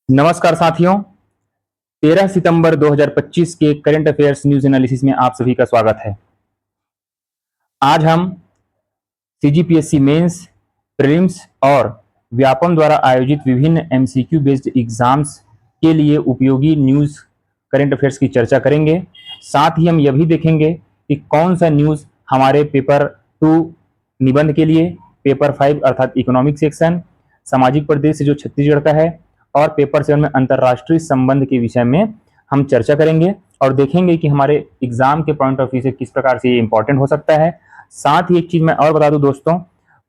नमस्कार साथियों। 13 सितंबर 2025 के करंट अफेयर्स न्यूज एनालिसिस में आप सभी का स्वागत है। आज हम सीजीपीएससी मेंस, प्रीलिम्स और व्यापम द्वारा आयोजित विभिन्न एमसीक्यू बेस्ड एग्जाम्स के लिए उपयोगी न्यूज करंट अफेयर्स की चर्चा करेंगे। साथ ही हम यह भी देखेंगे कि कौन सा न्यूज हमारे पेपर 2 निबंध के लिए, पेपर 5 अर्थात इकोनॉमिक सेक्शन, सामाजिक परिदृश्य जो छत्तीसगढ़ का है, और पेपर 7 में अंतर्राष्ट्रीय संबंध के विषय में हम चर्चा करेंगे और देखेंगे कि हमारे एग्जाम के पॉइंट ऑफ व्यू से किस प्रकार से ये इंपॉर्टेंट हो सकता है। साथ ही एक चीज मैं और बता दूं दोस्तों,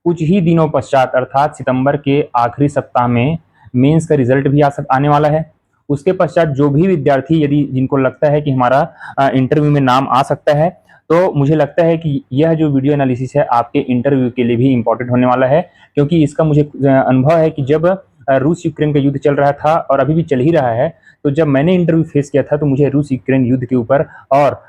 कुछ ही दिनों पश्चात अर्थात सितंबर के आखिरी सप्ताह में मेंस का रिजल्ट भी आने वाला है। उसके पश्चात जो भी विद्यार्थी यदि जिनको लगता है कि हमारा इंटरव्यू में नाम आ सकता है, तो मुझे लगता है कि यह जो वीडियो एनालिसिस है आपके इंटरव्यू के लिए भी इंपॉर्टेंट होने वाला है, क्योंकि इसका मुझे अनुभव है कि जब रूस यूक्रेन का युद्ध चल रहा था और अभी भी चल ही रहा है, तो जब मैंने इंटरव्यू फेस किया था तो मुझे रूस यूक्रेन युद्ध के ऊपर और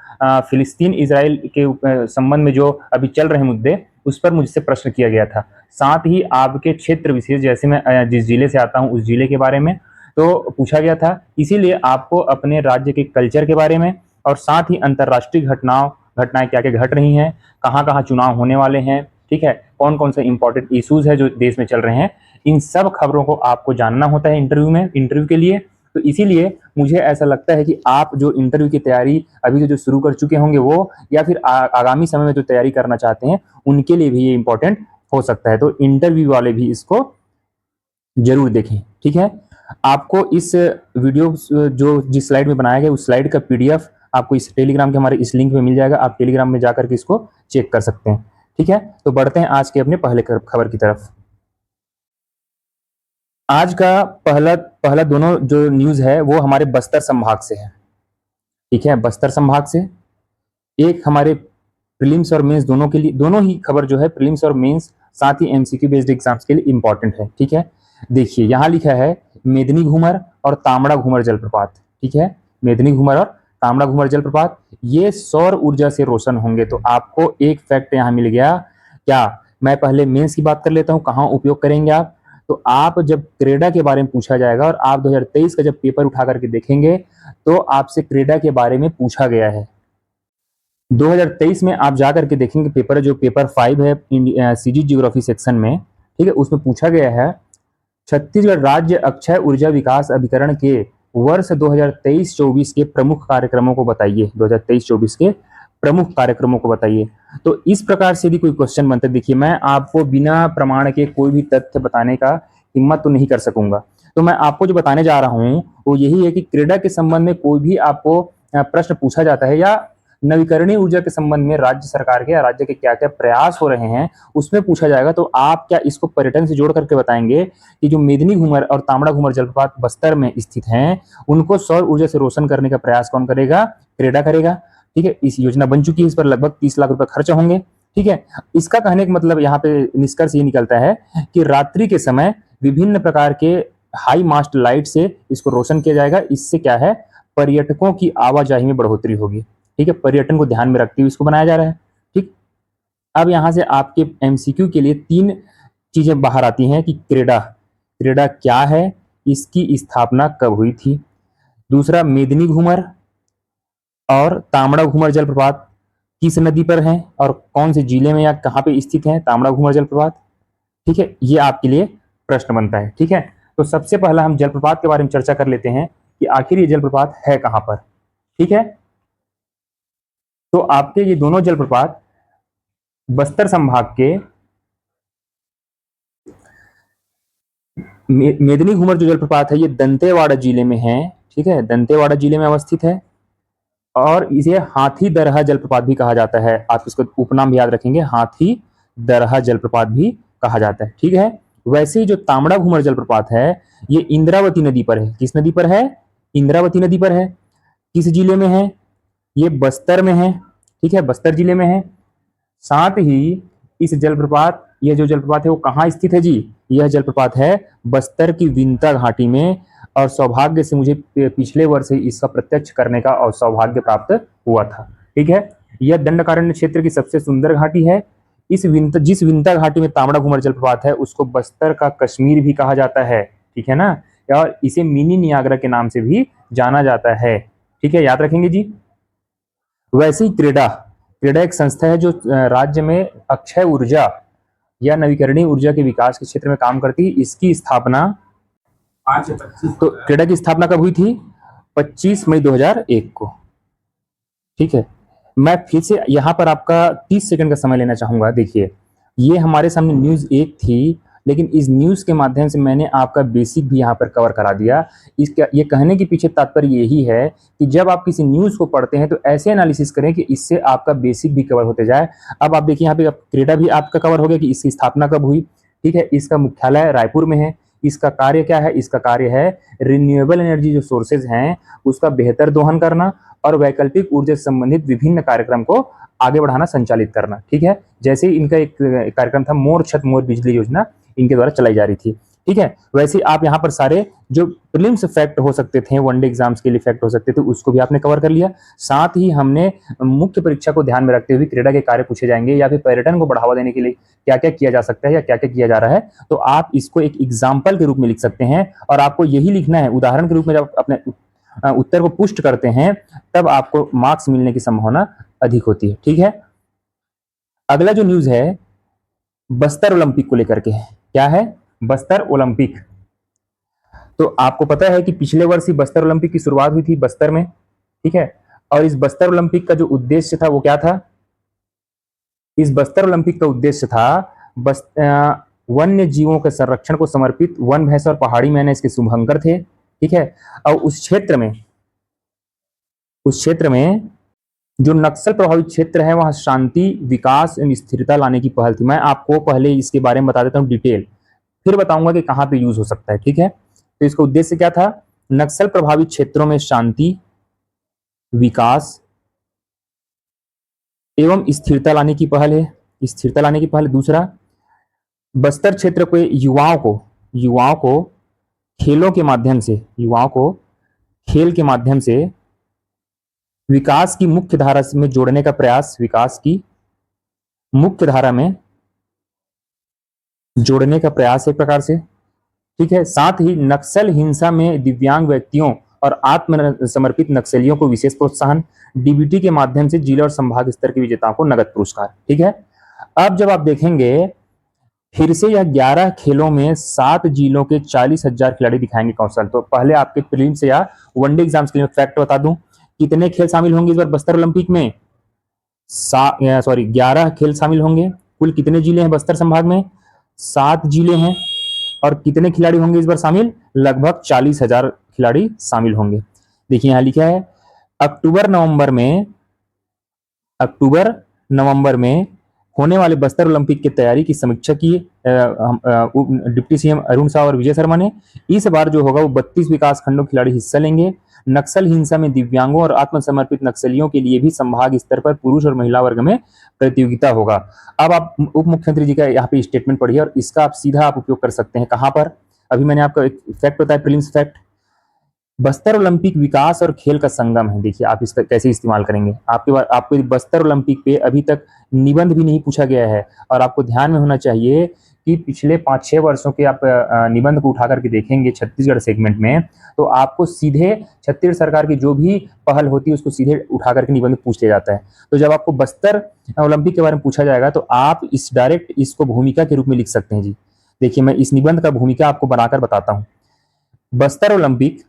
फिलिस्तीन इसराइल के संबंध में जो अभी चल रहे मुद्दे, उस पर मुझसे प्रश्न किया गया था। साथ ही आपके क्षेत्र विशेष, जैसे मैं जिस जिले से आता हूं उस जिले के बारे में तो पूछा गया था। इसीलिए आपको अपने राज्य के कल्चर के बारे में और साथ ही अंतर्राष्ट्रीय घटनाएं क्या क्या घट रही हैं, कहाँ कहाँ चुनाव होने वाले हैं, ठीक है, कौन कौन से इंपॉर्टेंट इश्यूज है जो देश में चल रहे हैं, इन सब खबरों को आपको जानना होता है इंटरव्यू के लिए। तो इसीलिए मुझे ऐसा लगता है कि आप जो इंटरव्यू की तैयारी अभी जो शुरू कर चुके होंगे वो, या फिर आगामी समय में जो तैयारी करना चाहते हैं उनके लिए भी ये इंपॉर्टेंट हो सकता है। तो इंटरव्यू वाले भी इसको जरूर देखें, ठीक है। आपको इस वीडियो जो जिस स्लाइड में बनाया गया उस स्लाइड का पीडीएफ आपको इस टेलीग्राम के हमारे इस लिंक में मिल जाएगा। आप टेलीग्राम में जाकर के इसको चेक कर सकते हैं, ठीक है। तो बढ़ते हैं आज के अपने पहले खबर की तरफ। आज का पहला पहला दोनों जो न्यूज है वो हमारे बस्तर संभाग से है, ठीक है। बस्तर संभाग से एक हमारे प्रीलिम्स और मेंस दोनों के लिए, दोनों ही खबर जो है प्रीलिम्स और मेंस साथ ही एमसीक्यू बेस्ड एग्जाम्स के लिए इंपॉर्टेंट है, ठीक है। देखिए यहां लिखा है मेदिनी घूमर और तांबड़ा घूमर जलप्रपात, ठीक है। मेदिनी घूमर और तांबड़ा घूमर जलप्रपात ये सौर ऊर्जा से रोशन होंगे। तो आपको एक फैक्ट यहां मिल गया। क्या मैं पहले मेंस की बात कर लेता हूं, कहां उपयोग करेंगे आप। तो आप जब क्रेडा के बारे में पूछा जाएगा और आप 2023 का जब पेपर उठा करके देखेंगे तो आपसे क्रेडा के बारे में पूछा गया है। 2023 में आप जाकर के देखेंगे पेपर, जो पेपर 5 है सीजी ज्योग्राफी सेक्शन में, ठीक है, उसमें पूछा गया है छत्तीसगढ़ राज्य अक्षय ऊर्जा विकास अभिकरण के वर्ष 2023-24 के प्रमुख कार्यक्रमों को बताइए। 2023-24 के प्रमुख कार्यक्रमों को बताइए। तो इस प्रकार से यदि कोई क्वेश्चन बनता है, देखिए मैं आपको बिना प्रमाण के कोई भी तथ्य बताने का हिम्मत तो नहीं कर सकूंगा। तो मैं आपको जो बताने जा रहा हूं वो यही है कि क्रीडा के संबंध में कोई भी आपको प्रश्न पूछा जाता है या नवीकरणीय ऊर्जा के संबंध में राज्य सरकार के या राज्य के क्या क्या प्रयास हो रहे हैं उसमें पूछा जाएगा, तो आप क्या इसको पर्यटन से जोड़ करके बताएंगे कि जो मेदिनी घूमर और तांबड़ा घूमर जलप्रपात बस्तर में स्थित हैं उनको सौर ऊर्जा से रोशन करने का प्रयास कौन करेगा? क्रेडा करेगा, ठीक है। इस योजना बन चुकी है, इस पर लगभग 30 लाख रुपए खर्च होंगे, ठीक है। इसका कहने का मतलब यहाँ पे निष्कर्ष ये निकलता है कि रात्रि के समय विभिन्न प्रकार के हाई मास्ट लाइट से इसको रोशन किया जाएगा। इससे क्या है, पर्यटकों की आवाजाही में बढ़ोतरी होगी, ठीक है। पर्यटन को ध्यान में रखते हुए इसको बनाया जा रहा है, ठीक। अब यहां से आपके एमसीक्यू के लिए 3 चीजें बाहर आती हैं कि क्रेडा क्या है, इसकी स्थापना कब हुई थी। दूसरा, मेदिनी घूमर और तांबड़ा घूमर जलप्रपात किस नदी पर है और कौन से जिले में या कहां पे स्थित है तांबड़ा घूमर जलप्रपात, ठीक है। ये आपके लिए प्रश्न बनता है, ठीक है। तो सबसे पहला हम जलप्रपात के बारे में चर्चा कर लेते हैं कि आखिर ये जलप्रपात है कहां पर, ठीक है। तो आपके ये दोनों जलप्रपात बस्तर संभाग के मेदिनी घूमर जो जलप्रपात है ये दंतेवाड़ा जिले में है, ठीक है। दंतेवाड़ा जिले में अवस्थित है और इसे हाथी दरहा जलप्रपात भी कहा जाता है। आप इसको उपनाम भी याद रखेंगे, हाथी दरहा जलप्रपात भी कहा जाता है, ठीक है। वैसे ही जो तांबड़ा घूमर जलप्रपात है ये इंद्रावती नदी पर है। किस नदी पर है? इंद्रावती नदी पर है। किस जिले में है? ये बस्तर में है, ठीक है, बस्तर जिले में है। साथ ही इस जलप्रपात, यह जो जलप्रपात है वो कहाँ स्थित है जी? यह जलप्रपात है बस्तर की विंता घाटी में और सौभाग्य से मुझे पिछले वर्ष ही इसका प्रत्यक्ष करने का और सौभाग्य प्राप्त हुआ था, ठीक है। यह दंडकारण्य क्षेत्र की सबसे सुंदर घाटी है। जिस विंता घाटी में तांबड़ा घूमर जलप्रपात है उसको बस्तर का कश्मीर भी कहा जाता है, ठीक है ना। और इसे मिनी नियाग्रा के नाम से भी जाना जाता है। ठीक है, याद रखेंगे जी। वैसे ही क्रेडा, क्रेडा एक संस्था है जो राज्य में अक्षय ऊर्जा या नवीकरणीय ऊर्जा के विकास के क्षेत्र में काम करती है। इसकी स्थापना 5 या 25, तो क्रेडा की स्थापना कब हुई थी? 25 मई 2001 को। ठीक है, मैं फिर से यहाँ पर आपका 30 सेकंड का समय लेना चाहूंगा। देखिए, ये हमारे सामने न्यूज एक थी, लेकिन इस न्यूज के माध्यम से मैंने आपका बेसिक भी यहाँ पर कवर करा दिया। इसका ये कहने के पीछे तात्पर्य यही है कि जब आप किसी न्यूज को पढ़ते हैं तो ऐसे एनालिसिस करें कि इससे आपका बेसिक भी कवर होते जाए। अब आप देखिए यहाँ पे क्रेडा भी आपका कवर हो गया कि इसकी स्थापना कब हुई। ठीक है, इसका मुख्यालय रायपुर में है। इसका कार्य क्या है? इसका कार्य है रिन्यूएबल एनर्जी जो सोर्सेज हैं उसका बेहतर दोहन करना और वैकल्पिक ऊर्जा से संबंधित विभिन्न कार्यक्रम को आगे बढ़ाना, संचालित करना। ठीक है, जैसे ही इनका एक कार्यक्रम था मोर छत मोर बिजली योजना, इनके द्वारा चलाई जा रही थी। ठीक है, वैसे ही आप यहाँ पर सारे जो प्रीलिम्स फैक्ट हो सकते थे, वनडे एग्जाम्स के लिए फैक्ट हो सकते थे, उसको भी आपने कवर कर लिया। साथ ही हमने मुख्य परीक्षा को ध्यान में रखते हुए क्रीड़ा के कार्य पूछे जाएंगे या फिर पर्यटन को बढ़ावा देने के लिए क्या क्या किया जा सकता है या क्या क्या किया जा रहा है, तो आप इसको एक एग्जाम्पल के रूप में लिख सकते हैं। और आपको यही लिखना है, उदाहरण के रूप में जब अपने उत्तर को पुष्ट करते हैं तब आपको मार्क्स मिलने की संभावना अधिक होती है। ठीक है, अगला जो न्यूज है बस्तर ओलंपिक को लेकर के है। क्या है? बस्तर ओलंपिक। तो आपको पता है कि पिछले वर्ष ही बस्तर ओलंपिक की शुरुआत हुई थी बस्तर में। ठीक है, और इस बस्तर ओलंपिक का जो उद्देश्य था वो क्या था? इस बस्तर ओलंपिक का उद्देश्य था वन्य जीवों के संरक्षण को समर्पित। वन भैंस और पहाड़ी मैना इसके शुभंकर थे। ठीक है, और उस क्षेत्र में जो नक्सल प्रभावित क्षेत्र है वहां शांति, विकास एवं स्थिरता लाने की पहल थी। मैं आपको पहले इसके बारे में बता देता हूं डिटेल, फिर बताऊंगा कि कहां पे यूज हो सकता है। ठीक है, तो इसका उद्देश्य क्या था? नक्सल प्रभावित क्षेत्रों में शांति, विकास एवं स्थिरता लाने की पहल है। स्थिरता लाने की पहल। दूसरा, बस्तर क्षेत्र के युवाओं को खेलों के माध्यम से, खेल के माध्यम से विकास की मुख्य धारा में जोड़ने का प्रयास, विकास की मुख्य धारा में जोड़ने का प्रयास एक प्रकार से। ठीक है, साथ ही नक्सल हिंसा में दिव्यांग व्यक्तियों और आत्मसमर्पित नक्सलियों को विशेष प्रोत्साहन। डीबीटी के माध्यम से जिला और संभाग स्तर के विजेताओं को नगद पुरस्कार। ठीक है, अब जब आप देखेंगे फिर से यह 11 खेलों में 7 जिलों के 40,000 खिलाड़ी दिखाएंगे कौशल। तो पहले आपके प्रीलिम्स या वनडे एग्जाम्स के लिए फैक्ट बता दूं, कितने खेल शामिल होंगे इस बार बस्तर ओलंपिक में? 11 खेल शामिल होंगे। कुल कितने जिले हैं बस्तर संभाग में? 7 जिले हैं। और कितने खिलाड़ी होंगे इस बार शामिल? लगभग 40,000 खिलाड़ी शामिल होंगे। देखिए यहां लिखा है अक्टूबर नवंबर में होने वाले बस्तर ओलंपिक की तैयारी की समीक्षा की डिप्टी सीएम अरुण साव और विजय शर्मा ने। इस बार जो होगा वो 32 विकास खंडों के खिलाड़ी हिस्सा लेंगे। नक्सल हिंसा में दिव्यांगों और आत्मसमर्पित नक्सलियों के लिए भी संभाग स्तर पर पुरुष और महिला वर्ग में प्रतियोगिता होगा। अब आप उप मुख्यमंत्री जी का यहाँ पे स्टेटमेंट पढ़िए और इसका आप सीधा उपयोग कर सकते हैं। कहां पर? अभी मैंने आपको एक फैक्ट बताया, प्रीलिम्स फैक्ट। बस्तर ओलंपिक विकास और खेल का संगम है। देखिए आप इसका कैसे इस्तेमाल करेंगे। आपको बस्तर ओलंपिक पे अभी तक निबंध भी नहीं पूछा गया है और आपको ध्यान में होना चाहिए कि पिछले 5-6 वर्षों के आप निबंध को उठा करके देखेंगे छत्तीसगढ़ सेगमेंट में, तो आपको सीधे छत्तीसगढ़ सरकार की जो भी पहल होती है उसको सीधे उठा करके निबंध पूछ लिया जाता है। तो जब आपको बस्तर ओलंपिक के बारे में पूछा जाएगा तो आप डायरेक्ट इसको भूमिका के रूप में लिख सकते हैं जी। देखिए मैं इस निबंध का भूमिका आपको बनाकर बताता हूँ। बस्तर ओलंपिक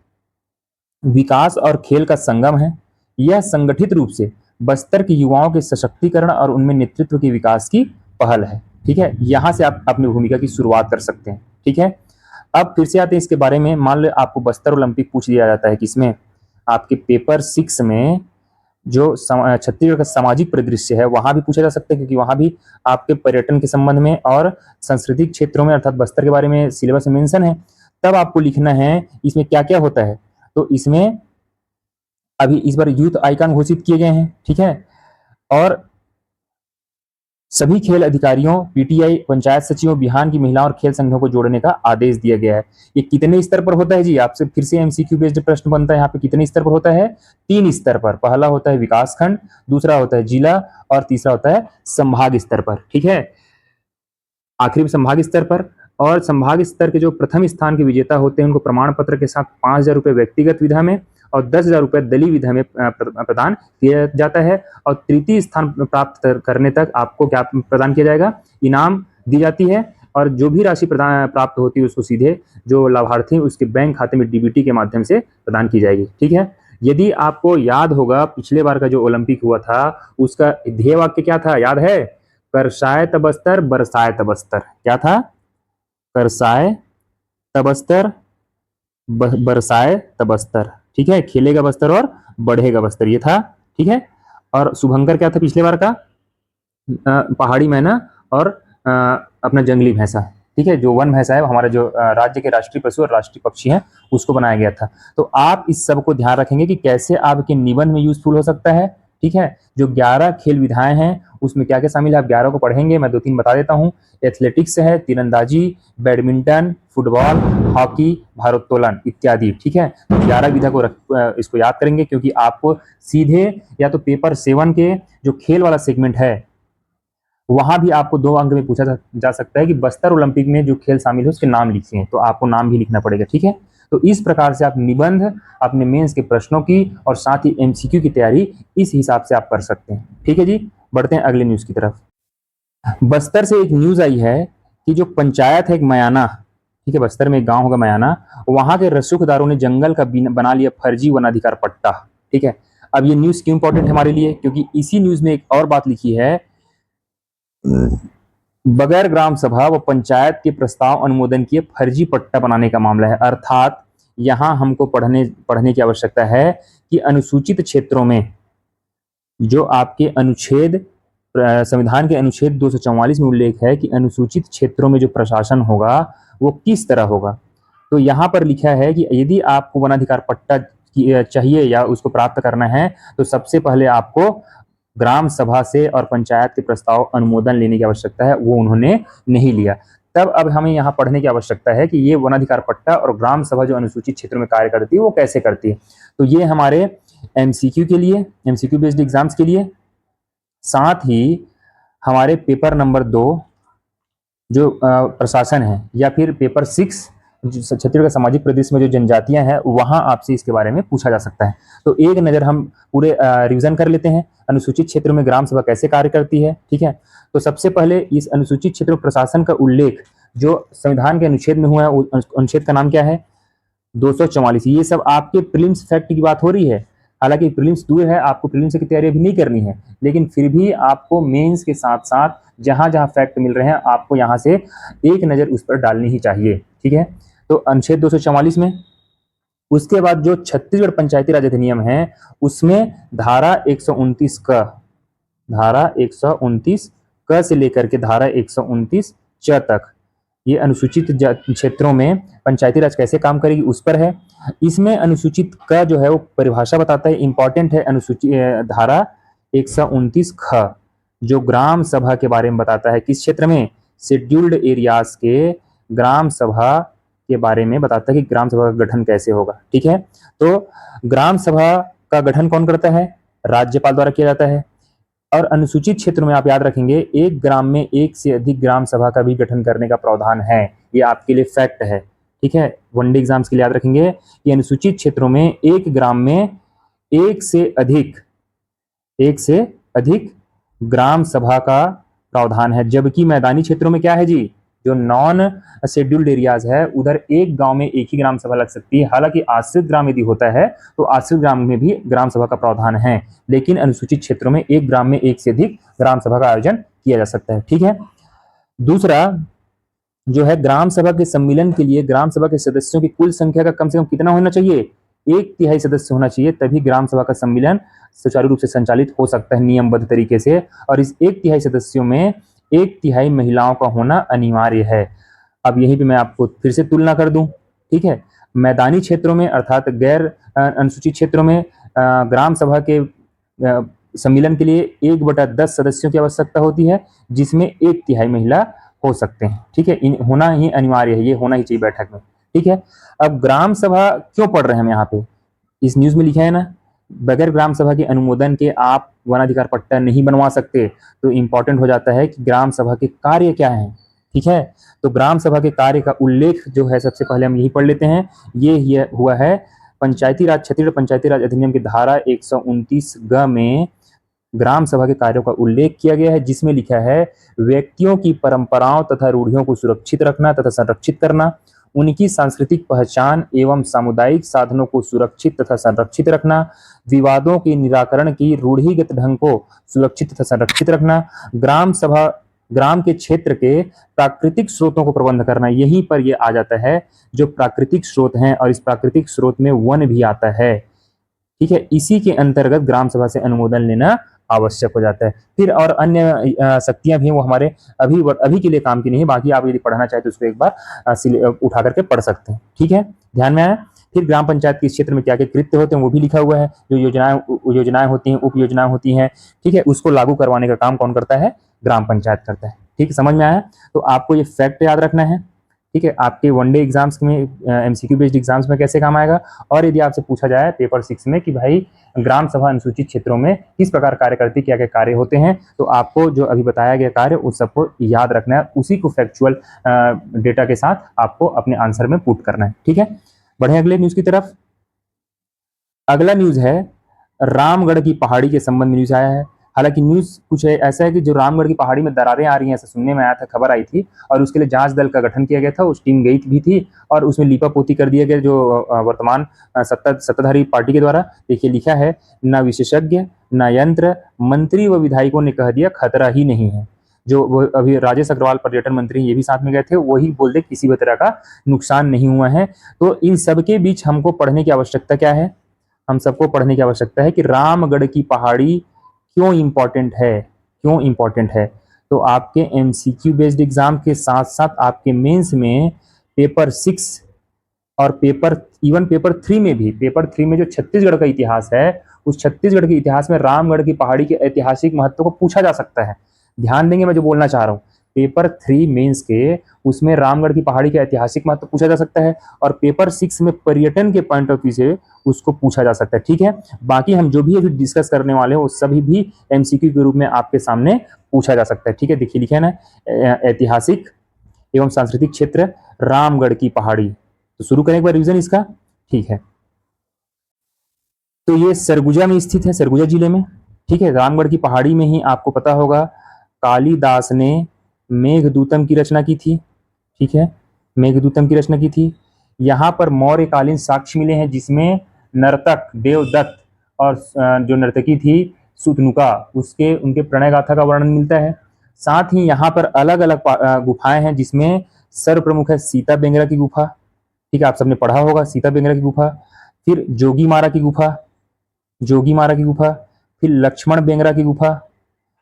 विकास और खेल का संगम है। यह संगठित रूप से बस्तर के युवाओं के सशक्तिकरण और उनमें नेतृत्व के विकास की पहल है। ठीक है, यहां से आप अपनी भूमिका की शुरुआत कर सकते हैं। ठीक है, अब फिर से आते हैं इसके बारे में। मान लो आपको बस्तर ओलंपिक पूछ दिया जाता है किसमें? आपके पेपर 6 में जो छत्तीसगढ़ का सामाजिक परिदृश्य है वहां भी पूछा जा सकता है, क्योंकि वहां भी आपके पर्यटन के संबंध में और सांस्कृतिक क्षेत्रों में अर्थात बस्तर के बारे में सिलेबस में मेंशन है। तब आपको लिखना है इसमें क्या क्या होता है। तो इसमें अभी इस बार यूथ आइकन घोषित किए गए हैं। ठीक है, और सभी खेल अधिकारियों, पीटीआई, पंचायत सचिवों, बिहान की महिलाओं और खेल संघों को जोड़ने का आदेश दिया गया है। ये कितने स्तर पर होता है जी? आपसे फिर से एमसीक्यू बेस्ड प्रश्न बनता है। यहाँ पे कितने स्तर पर होता है? 3 स्तर पर। पहला होता है विकास खंड, दूसरा होता है जिला और तीसरा होता है संभाग स्तर पर। ठीक है, आखिरी में संभाग स्तर पर। और संभाग स्तर के जो प्रथम स्थान के विजेता होते हैं उनको प्रमाण पत्र के साथ 5,000 रुपये व्यक्तिगत विधा में और 10,000 रुपये दलीय विधा में प्रदान किया जाता है। और तृतीय स्थान प्राप्त करने तक आपको क्या प्रदान किया जाएगा, इनाम दी जाती है। और जो भी राशि प्रदान प्राप्त होती है उसको सीधे जो लाभार्थी उसके बैंक खाते में डीबीटी के माध्यम से प्रदान की जाएगी। ठीक है, यदि आपको याद होगा पिछले बार का जो ओलंपिक हुआ था उसका ध्येय वाक्य क्या था, याद है? करसाए तब अस्तर, बरसाए तब अस्तर। क्या था? करसाए तब अस्तर, बरसाए तब अस्तर। ठीक है, खेलेगा बस्तर और बढ़ेगा बस्तर, ये था। ठीक है, और शुभंकर क्या था पिछले बार का? पहाड़ी मैना और अपना जंगली भैंसा। ठीक है, जो वन भैंसा है हमारा जो राज्य के राष्ट्रीय पशु और राष्ट्रीय पक्षी है उसको बनाया गया था। तो आप इस सब को ध्यान रखेंगे कि कैसे आपके निबंध में यूजफुल हो सकता है। ठीक है, जो 11 खेल विधाएं हैं उसमें क्या क्या शामिल है आप 11 को पढ़ेंगे, मैं 2-3 बता देता हूँ। एथलेटिक्स है, तीरंदाजी, बैडमिंटन, फुटबॉल, हॉकी, भारोत्तोलन इत्यादि। ठीक है, 11 विधा को इसको याद करेंगे क्योंकि आपको सीधे या तो पेपर 7 के जो खेल वाला सेगमेंट है वहां भी आपको 2 अंक में पूछा जा सकता है कि बस्तर ओलंपिक में जो खेल शामिल है उसके नाम लिखिए, तो आपको नाम भी लिखना पड़ेगा। ठीक है, तो इस प्रकार से आप निबंध अपने मेंस के प्रश्नों की और साथ ही एमसीक्यू की तैयारी इस हिसाब से आप कर सकते हैं। ठीक है जी, बढ़ते हैं अगले न्यूज की तरफ। बस्तर से एक न्यूज आई है कि जो पंचायत है एक मयाना, ठीक है, बस्तर में एक गांव होगा मयाना, वहां के रसूखदारों ने जंगल का बना लिया फर्जी वनाधिकार पट्टा। ठीक है, अब ये न्यूज क्यों इंपॉर्टेंट है हमारे लिए, क्योंकि इसी न्यूज में एक और बात लिखी है, बगैर ग्राम सभा व पंचायत के प्रस्ताव अनुमोदन किए फर्जी पट्टा बनाने का मामला है। अर्थात यहां हमको पढ़ने की आवश्यकता है कि अनुसूचित क्षेत्रों में जो आपके अनुच्छेद संविधान के अनुच्छेद 244 में उल्लेख है कि अनुसूचित क्षेत्रों में जो प्रशासन होगा वो किस तरह होगा। तो यहाँ पर लिखा है कि यदि आपको वनाधिकार पट्टा चाहिए या उसको प्राप्त करना है तो सबसे पहले आपको ग्राम सभा से और पंचायत के प्रस्ताव अनुमोदन लेने की आवश्यकता है, वो उन्होंने नहीं लिया। तब अब हमें यहाँ पढ़ने की आवश्यकता है कि ये वनाधिकार पट्टा और ग्राम सभा जो अनुसूचित क्षेत्रों में कार्य करती है वो कैसे करती है। तो ये हमारे एमसीक्यू के लिए, एमसीक्यू बेस्ड एग्जाम्स के लिए, साथ ही हमारे पेपर नंबर 2 जो प्रशासन है या फिर पेपर 6 छत्तीसगढ़ सामाजिक परिदृश्य में जो जनजातियां हैं वहां आपसे इसके बारे में पूछा जा सकता है। तो एक नजर हम पूरे रिवीजन कर लेते हैं अनुसूचित क्षेत्रों में ग्राम सभा कैसे कार्य करती है। ठीक है, तो सबसे पहले इस अनुसूचित क्षेत्र प्रशासन का उल्लेख जो संविधान के अनुच्छेद में हुआ है, अनुच्छेद का नाम क्या है? 244। ये सब आपके प्रीलिम्स फैक्ट की बात हो रही है, हालांकि प्रीलिम्स दूर है, आपको प्रीलिम्स की तैयारी अभी नहीं करनी है, लेकिन फिर भी आपको मेंस के साथ साथ जहां जहां फैक्ट मिल रहे हैं आपको यहां से एक नजर उस पर डालनी ही चाहिए। ठीक है, तो अनुच्छेद 244 में, उसके बाद जो छत्तीसगढ़ पंचायती राज अधिनियम है उसमें धारा 129 क, धारा 129 क से लेकर के धारा 129 च तक ये अनुसूचित क्षेत्रों में पंचायती राज कैसे काम करेगी उस पर है। इसमें अनुसूचित क जो है वो परिभाषा बताता है, इंपॉर्टेंट है। अनुसूचित धारा 129 ख जो ग्राम सभा के बारे में बताता है, किस क्षेत्र में? शेड्यूल्ड एरियाज के ग्राम सभा के बारे में बताता है कि ग्राम सभा का गठन कैसे होगा। ठीक है, तो ग्राम सभा का गठन कौन करता है? राज्यपाल द्वारा किया जाता है। और अनुसूचित क्षेत्र में आप याद रखेंगे एक ग्राम में एक से अधिक ग्राम सभा का भी गठन करने का प्रावधान है, ये आपके लिए फैक्ट है। ठीक है, वनडे एग्जाम्स के लिए याद रखेंगे कि अनुसूचित क्षेत्रों में एक ग्राम में एक से अधिक ग्राम सभा का प्रावधान है, जबकि मैदानी क्षेत्रों में क्या है जी, जो नॉन शेड्यूल्ड एरियाज है उधर एक गांव में एक ही ग्राम सभा लग सकती है। हालांकि आश्रित ग्राम यदि होता है तो आश्रित ग्राम में भी ग्राम सभा का प्रावधान है, लेकिन अनुसूचित क्षेत्रों में एक ग्राम में एक से अधिक ग्राम सभा का आयोजन किया जा सकता है। ठीक है, दूसरा जो है ग्राम सभा के सम्मेलन के लिए ग्राम सभा के सदस्यों की कुल संख्या का कम से कम कितना होना चाहिए? 1/3 सदस्य होना चाहिए, तभी ग्राम सभा का सम्मेलन सुचारू रूप से संचालित हो सकता है नियमबद्ध तरीके से। और इस 1/3 सदस्यों में 1/3 महिलाओं का होना अनिवार्य है। अब यहीं पे मैं आपको फिर से तुलना कर दूं। ठीक है, मैदानी क्षेत्रों में अर्थात गैर अनुसूचित क्षेत्रों में ग्राम सभा के सम्मेलन के लिए 1/10 सदस्यों की आवश्यकता होती है, जिसमें 1/3 महिला हो सकते हैं। ठीक है, होना ही अनिवार्य है, ये होना ही चाहिए बैठक में। ठीक है, अब ग्राम सभा क्यों पढ़ रहे हैं हम यहाँ पे? इस न्यूज में लिखा है ना, बगैर ग्राम सभा के अनुमोदन के आप वनाधिकार पट्टा नहीं बनवा सकते। तो इंपॉर्टेंट हो जाता है कि ग्राम सभा के कार्य क्या हैं। ठीक है। तो ग्राम सभा के कार्य का उल्लेख जो है सबसे पहले हम यही पढ़ लेते हैं। ये हुआ है पंचायती राज, छत्तीसगढ़ पंचायती राज अधिनियम की धारा 129 ग में ग्राम सभा के कार्यों का उल्लेख किया गया है, जिसमें लिखा है व्यक्तियों की परंपराओं तथा रूढ़ियों को सुरक्षित रखना तथा संरक्षित करना, उनकी सांस्कृतिक पहचान एवं सामुदायिक साधनों को सुरक्षित तथा संरक्षित रखना, विवादों के निराकरण की रूढ़िगत ढंग को सुरक्षित तथा संरक्षित रखना, ग्राम सभा ग्राम के क्षेत्र के प्राकृतिक स्रोतों को प्रबंध करना। यहीं पर ये आ जाता है जो प्राकृतिक स्रोत हैं, और इस प्राकृतिक स्रोत में वन भी आता है। ठीक है, इसी के अंतर्गत ग्राम सभा से अनुमोदन लेना आवश्यक हो जाता है। फिर और अन्य शक्तियां भी हैं, वो हमारे अभी के लिए काम की नहीं है, बाकी आप यदि पढ़ना चाहे तो उसको एक बार उठा करके पढ़ सकते हैं। ठीक है, ध्यान में आया। फिर ग्राम पंचायत के क्षेत्र में क्या क्या कृत्य होते हैं वो भी लिखा हुआ है। जो योजनाएं होती हैं, उप योजनाएं होती हैं, ठीक है, उसको लागू करवाने का काम कौन करता है? ग्राम पंचायत करता है। ठीक है, समझ में आया। तो आपको ये फैक्ट याद रखना है। ठीक है, आपके वनडे एग्जाम्स में, एमसीक्यू बेस्ड एग्जाम्स में कैसे काम आएगा। और यदि आपसे पूछा जाए पेपर 6 में कि भाई ग्राम सभा अनुसूचित क्षेत्रों में किस प्रकार कार्य करती, क्या क्या कार्य होते हैं, तो आपको जो अभी बताया गया कार्य उस सबको याद रखना है, उसी को फैक्चुअल डेटा के साथ आपको अपने आंसर में पुट करना है। ठीक है, बढ़े अगले न्यूज की तरफ। अगला न्यूज है रामगढ़ की पहाड़ी के संबंध में न्यूज आया है। हालांकि न्यूज कुछ ऐसा है कि जो रामगढ़ की पहाड़ी में दरारें आ रही हैं, ऐसा सुनने में आया था, खबर आई थी, और उसके लिए जांच दल का गठन किया गया था। उस टीम गई भी थी और उसमें लीपापोती कर दिया गया जो वर्तमान सत्ताधारी पार्टी के द्वारा। देखिए लिखा है, न विशेषज्ञ न यंत्र, मंत्री व विधायकों ने कह दिया खतरा ही नहीं है। जो वो अभी राजेश अग्रवाल पर्यटन मंत्री ये भी साथ में गए थे, वही बोल दे किसी भी तरह का नुकसान नहीं हुआ है। तो इन सबके बीच हमको पढ़ने की आवश्यकता क्या है? हम सबको पढ़ने की आवश्यकता है कि रामगढ़ की पहाड़ी क्यों इंपॉर्टेंट है, क्यों इंपॉर्टेंट है। तो आपके एमसीक्यू बेस्ड एग्जाम के साथ साथ आपके मेंस में पेपर 6 और पेपर 3 में भी, पेपर 3 में जो छत्तीसगढ़ का इतिहास है, उस छत्तीसगढ़ के इतिहास में रामगढ़ की पहाड़ी के ऐतिहासिक महत्व को पूछा जा सकता है। ध्यान देंगे मैं जो बोलना चाह रहा हूँ। पेपर 3 मेंस के उसमें रामगढ़ की पहाड़ी का ऐतिहासिक महत्व पूछा जा सकता है, और पेपर 6 में पर्यटन के पॉइंट ऑफ व्यू से उसको पूछा जा सकता है। ठीक है, बाकी हम जो भी अभी डिस्कस करने वाले हैं वो सभी भी एमसीक्यू के रूप में आपके सामने पूछा जा सकता है। ठीक है, देखिए लिखे ना, ऐतिहासिक एवं सांस्कृतिक क्षेत्र रामगढ़ की पहाड़ी। तो शुरू करें एक बार रिवीजन इसका। ठीक है, तो ये सरगुजा में स्थित है, सरगुजा जिले में। ठीक है, रामगढ़ की पहाड़ी में ही आपको पता होगा कालिदास ने मेघदूतम की रचना की थी। ठीक है, मेघदूतम की रचना की थी। यहाँ पर मौर्यकालीन साक्ष्य मिले हैं, जिसमें नर्तक देवदत्त और जो नर्तकी थी सुतनुका, उनके प्रणय गाथा का वर्णन मिलता है। साथ ही यहाँ पर अलग अलग गुफाएं हैं, जिसमें सर्वप्रमुख है सीता बेंगरा की गुफा। ठीक है, आप सबने पढ़ा होगा सीता बेंगरा की गुफा। फिर जोगीमारा की गुफा, जोगीमारा की गुफा, फिर लक्ष्मण बेंगरा की गुफा,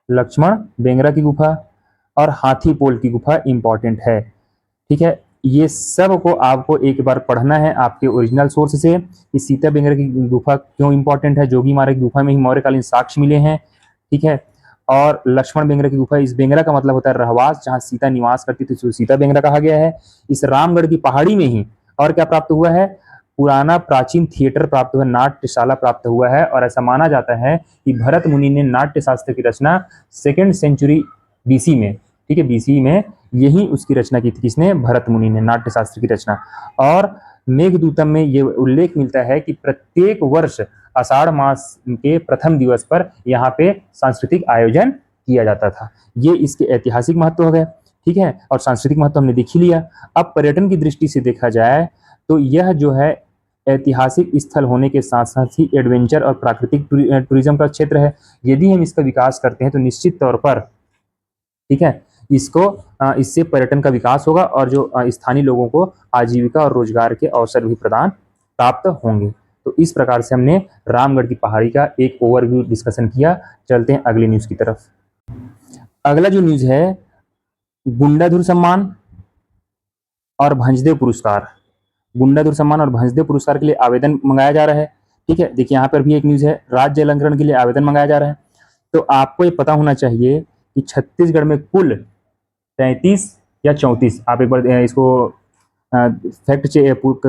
लक्ष्मण बेंगरा की गुफा, और हाथी पोल की गुफा इंपॉर्टेंट है। ठीक है, ये सब को आपको एक बार पढ़ना है आपके ओरिजिनल सोर्स से कि सीता बेंगरा की गुफा क्यों इंपॉर्टेंट है। जोगीमारा की गुफा में ही मौर्यकालीन साक्ष्य मिले हैं। ठीक है, और लक्ष्मण बेंगरा की गुफा, इस बेंगरा का मतलब होता है रहवास, जहां सीता निवास करती थी, तो सीता बेंगरा कहा गया है। इस रामगढ़ की पहाड़ी में ही और क्या प्राप्त हुआ है? पुराना प्राचीन थिएटर प्राप्त हुआ, नाट्यशाला प्राप्त हुआ है। और ऐसा माना जाता है कि भरत मुनि ने नाट्य शास्त्र की रचना 2nd सेंचुरी बीसी में, ठीक है, बीसी में यही उसकी रचना की थी। किसने? भरत मुनि ने नाट्य शास्त्र की रचना। और मेघदूतम में ये उल्लेख मिलता है कि प्रत्येक वर्ष आषाढ़ मास के प्रथम दिवस पर यहाँ पे सांस्कृतिक आयोजन किया जाता था। ये इसके ऐतिहासिक महत्व हो गए। ठीक है, और सांस्कृतिक महत्व हमने देख ही लिया। अब पर्यटन की दृष्टि से देखा जाए तो यह जो है ऐतिहासिक स्थल होने के साथ साथ ही एडवेंचर और प्राकृतिक टूरिज्म का क्षेत्र है। यदि हम इसका विकास करते हैं तो निश्चित तौर पर, ठीक है, इससे पर्यटन का विकास होगा और जो स्थानीय लोगों को आजीविका और रोजगार के अवसर भी प्राप्त होंगे। तो इस प्रकार से हमने रामगढ़ की पहाड़ी का एक ओवरव्यू डिस्कशन किया। चलते हैं अगली न्यूज की तरफ। अगला जो न्यूज है गुंडाधुर सम्मान और भंजदेव पुरस्कार। गुंडाधुर सम्मान और भंजदेव पुरस्कार के लिए आवेदन मंगाया जा रहा है। ठीक है, देखिए यहाँ पर भी एक न्यूज है, राज्य अलंकरण के लिए आवेदन मंगाया जा रहा है। तो आपको ये पता होना चाहिए कि छत्तीसगढ़ में कुल 33 या 34, आप एक बार इसको फैक्ट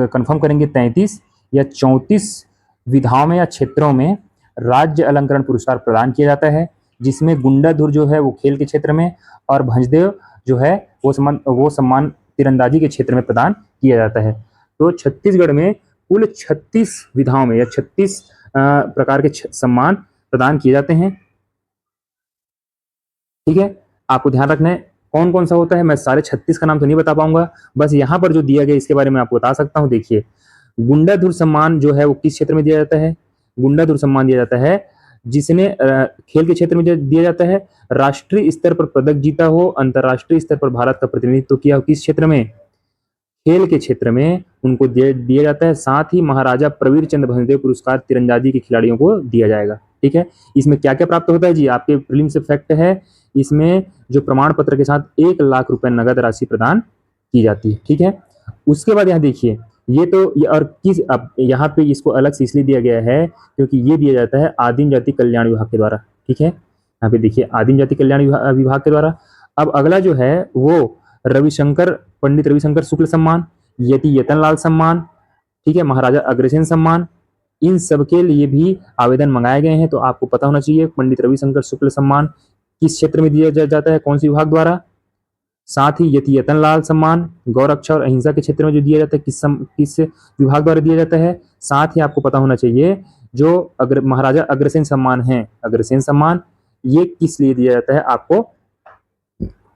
कंफर्म करेंगे, 33 या 34 विधाओं में या क्षेत्रों में राज्य अलंकरण पुरस्कार प्रदान किया जाता है, जिसमें गुंडाधुर जो है वो खेल के क्षेत्र में और भंजदेव जो है वो सम्मान तीरंदाजी के क्षेत्र में प्रदान किया जाता है। तो छत्तीसगढ़ में कुल 36 विधाओं में या 36 प्रकार के सम्मान प्रदान किए जाते हैं। ठीक है, आपको ध्यान रखना है कौन कौन सा होता है। मैं सारे 36 का नाम तो नहीं बता पाऊंगा, बस यहाँ पर जो दिया गया इसके बारे में आपको बता सकता हूँ। देखिए, गुंडाधुर सम्मान जो है वो किस क्षेत्र में दिया जाता है? गुंडाधुर सम्मान दिया जाता है जिसने खेल के क्षेत्र में दिया जाता है, राष्ट्रीय स्तर पर पदक जीता हो, अंतर्राष्ट्रीय स्तर पर भारत का प्रतिनिधित्व किया हो। किस क्षेत्र में? खेल के क्षेत्र में उनको दिया जाता है। साथ ही महाराजा प्रवीर चंद्र भंजदेव पुरस्कार तीरंदाजी के खिलाड़ियों को दिया जाएगा। ठीक है, इसमें क्या क्या प्राप्त होता है जी? आपके प्रीलिम से फैक्ट है, इसमें जो प्रमाण पत्र के साथ 1 लाख रुपए नगद राशि प्रदान की जाती है। ठीक है, उसके बाद यहाँ देखिए, ये तो ये और किस अब यहाँ पे इसको अलग से इसलिए दिया गया है क्योंकि ये दिया जाता है आदिम जाति कल्याण विभाग के द्वारा। ठीक है, यहाँ पे देखिए आदिम जाति कल्याण विभाग के द्वारा। अब अगला जो है वो पंडित रविशंकर शुक्ल सम्मान, यति यतनलाल सम्मान, ठीक है, महाराजा अग्रसेन सम्मान, इन सबके लिए भी आवेदन मंगाए गए हैं। तो आपको पता होना चाहिए पंडित रविशंकर शुक्ल सम्मान किस क्षेत्र में दिया जाता है, कौन सी विभाग द्वारा। साथ ही यति यतनलाल सम्मान गौरक्षा और अहिंसा के क्षेत्र में जो दिया जाता है किस विभाग द्वारा दिया जाता है। साथ ही आपको पता होना चाहिए जो महाराजा अग्रसेन सम्मान है, अग्रसेन सम्मान ये किस लिए दिया जाता है आपको